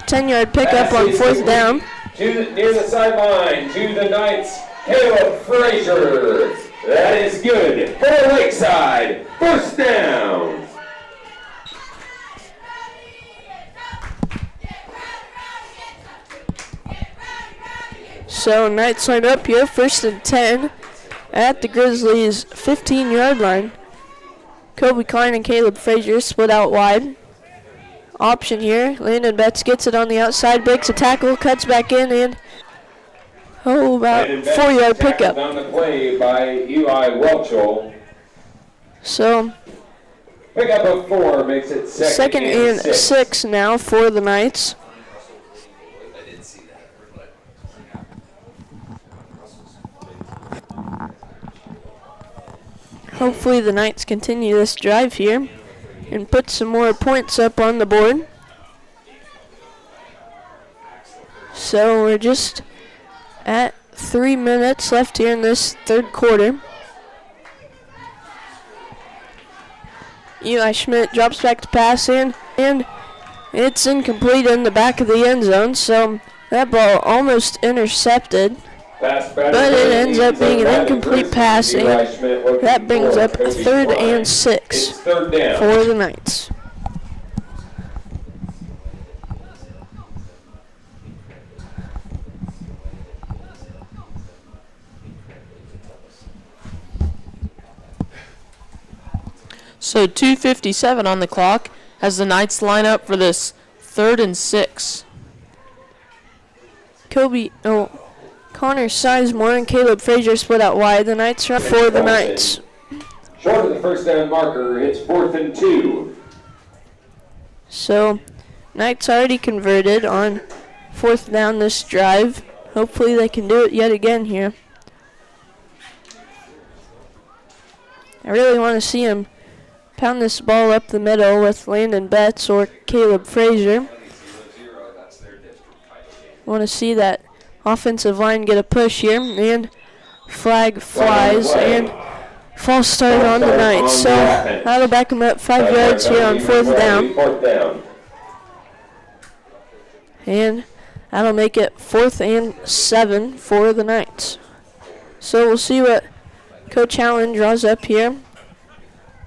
10-yard pickup on fourth down. Near the sideline, to the Knights, Caleb Frazier. That is good for Lakeside. First down. So Knights line up here, first and 10 at the Grizzlies' 15-yard line. Kobe Klein and Caleb Frazier split out wide. Option here. Landon Betts gets it on the outside, breaks a tackle, cuts back in, and about 4-yard pickup. On the play by Eli Welchel. So Pickup of 4 makes it second and 6 now for the Knights. Hopefully the Knights continue this drive here and put some more points up on the board. So we're just at 3 minutes left here in this third quarter. Eli Schmidt drops back to pass in, and it's incomplete in the back of the end zone, so that ball almost intercepted. But it ends up being an incomplete pass, and that brings up third and 6 for the Knights. So 2:57 on the clock as the Knights line up for this third and 6. Connor Sizemore and Caleb Frazier split out wide. The Knights run for the Knights. Short of the first down marker, it's 4th and 2. So, Knights already converted on fourth down this drive. Hopefully they can do it yet again here. I really want to see him pound this ball up the middle with Landon Betts or Caleb Frazier. Want to see that offensive line get a push here, and flag flies, and false start on the Knights. So that'll back them up 5 yards here on fourth down. And that'll make it 4th and 7 for the Knights. So we'll see what Coach Allen draws up here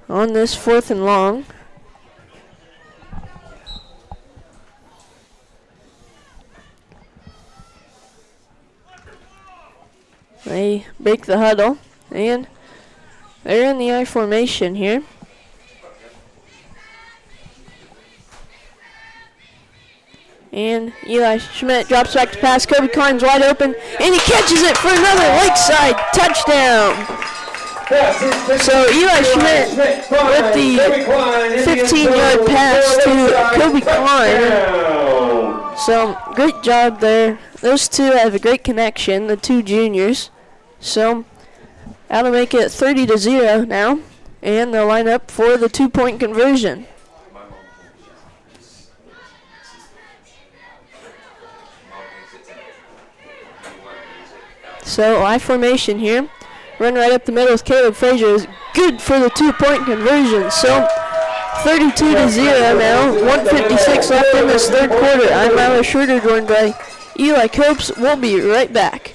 on this 4th and long. They break the huddle, and they're in the I formation here. And Eli Schmidt drops back to pass. Kobe Klein's wide open, and he catches it for another Lakeside touchdown. So Eli Schmidt with the 15-yard pass to Kobe Klein. So, great job there. Those two have a great connection, the two juniors. So, that'll make it 30-0 now. And they'll line up for the 2-point conversion. So, I formation here. Run right up the middle with Caleb Frazier is good for the 2-point conversion. So, 32-0 now. 1:56 left in this third quarter. I'm Myler Schroeder, joined by Eli Copes. We'll be right back.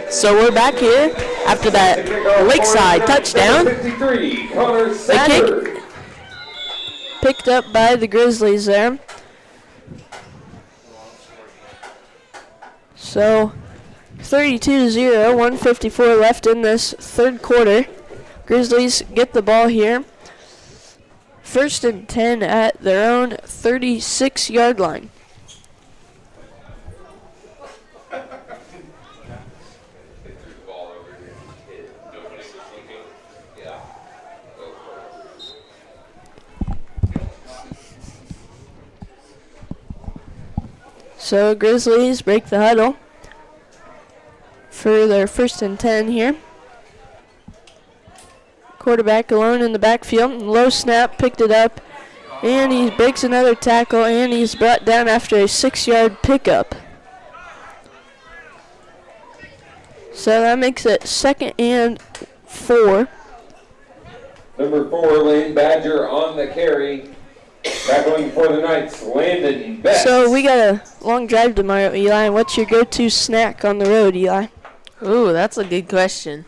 So we're back here after that Lakeside touchdown. 53, Connor The Sander. kick picked up by the Grizzlies there. So 32-0, 1:54 left in this third quarter. Grizzlies get the ball here. 1st and 10 at their own 36-yard line. So Grizzlies break the huddle for their 1st and 10 here. Quarterback alone in the backfield. Low snap, picked it up, and he breaks another tackle, and he's brought down after a 6-yard pickup. So that makes it 2nd and 4. Number 4, Lane Badger on the carry. Tackling for the Knights, Landon Betts. So we got a long drive tomorrow, Eli. What's your go-to snack on the road, Eli? Ooh, that's a good question.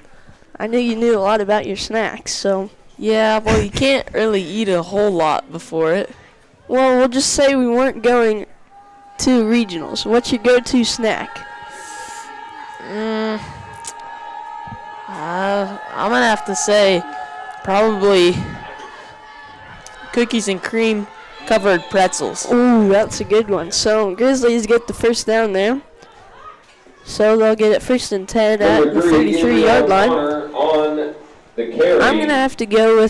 I knew you knew a lot about your snacks, so. Yeah, well, you can't really eat a whole lot before it. Well, we'll just say we weren't going to regionals. What's your go-to snack? I'm going to have to say probably cookies and cream covered pretzels. Ooh, that's a good one. So Grizzlies get the first down there. So they'll get it 1st and 10 at the 33-yard line. On the carry. I'm going to have to go with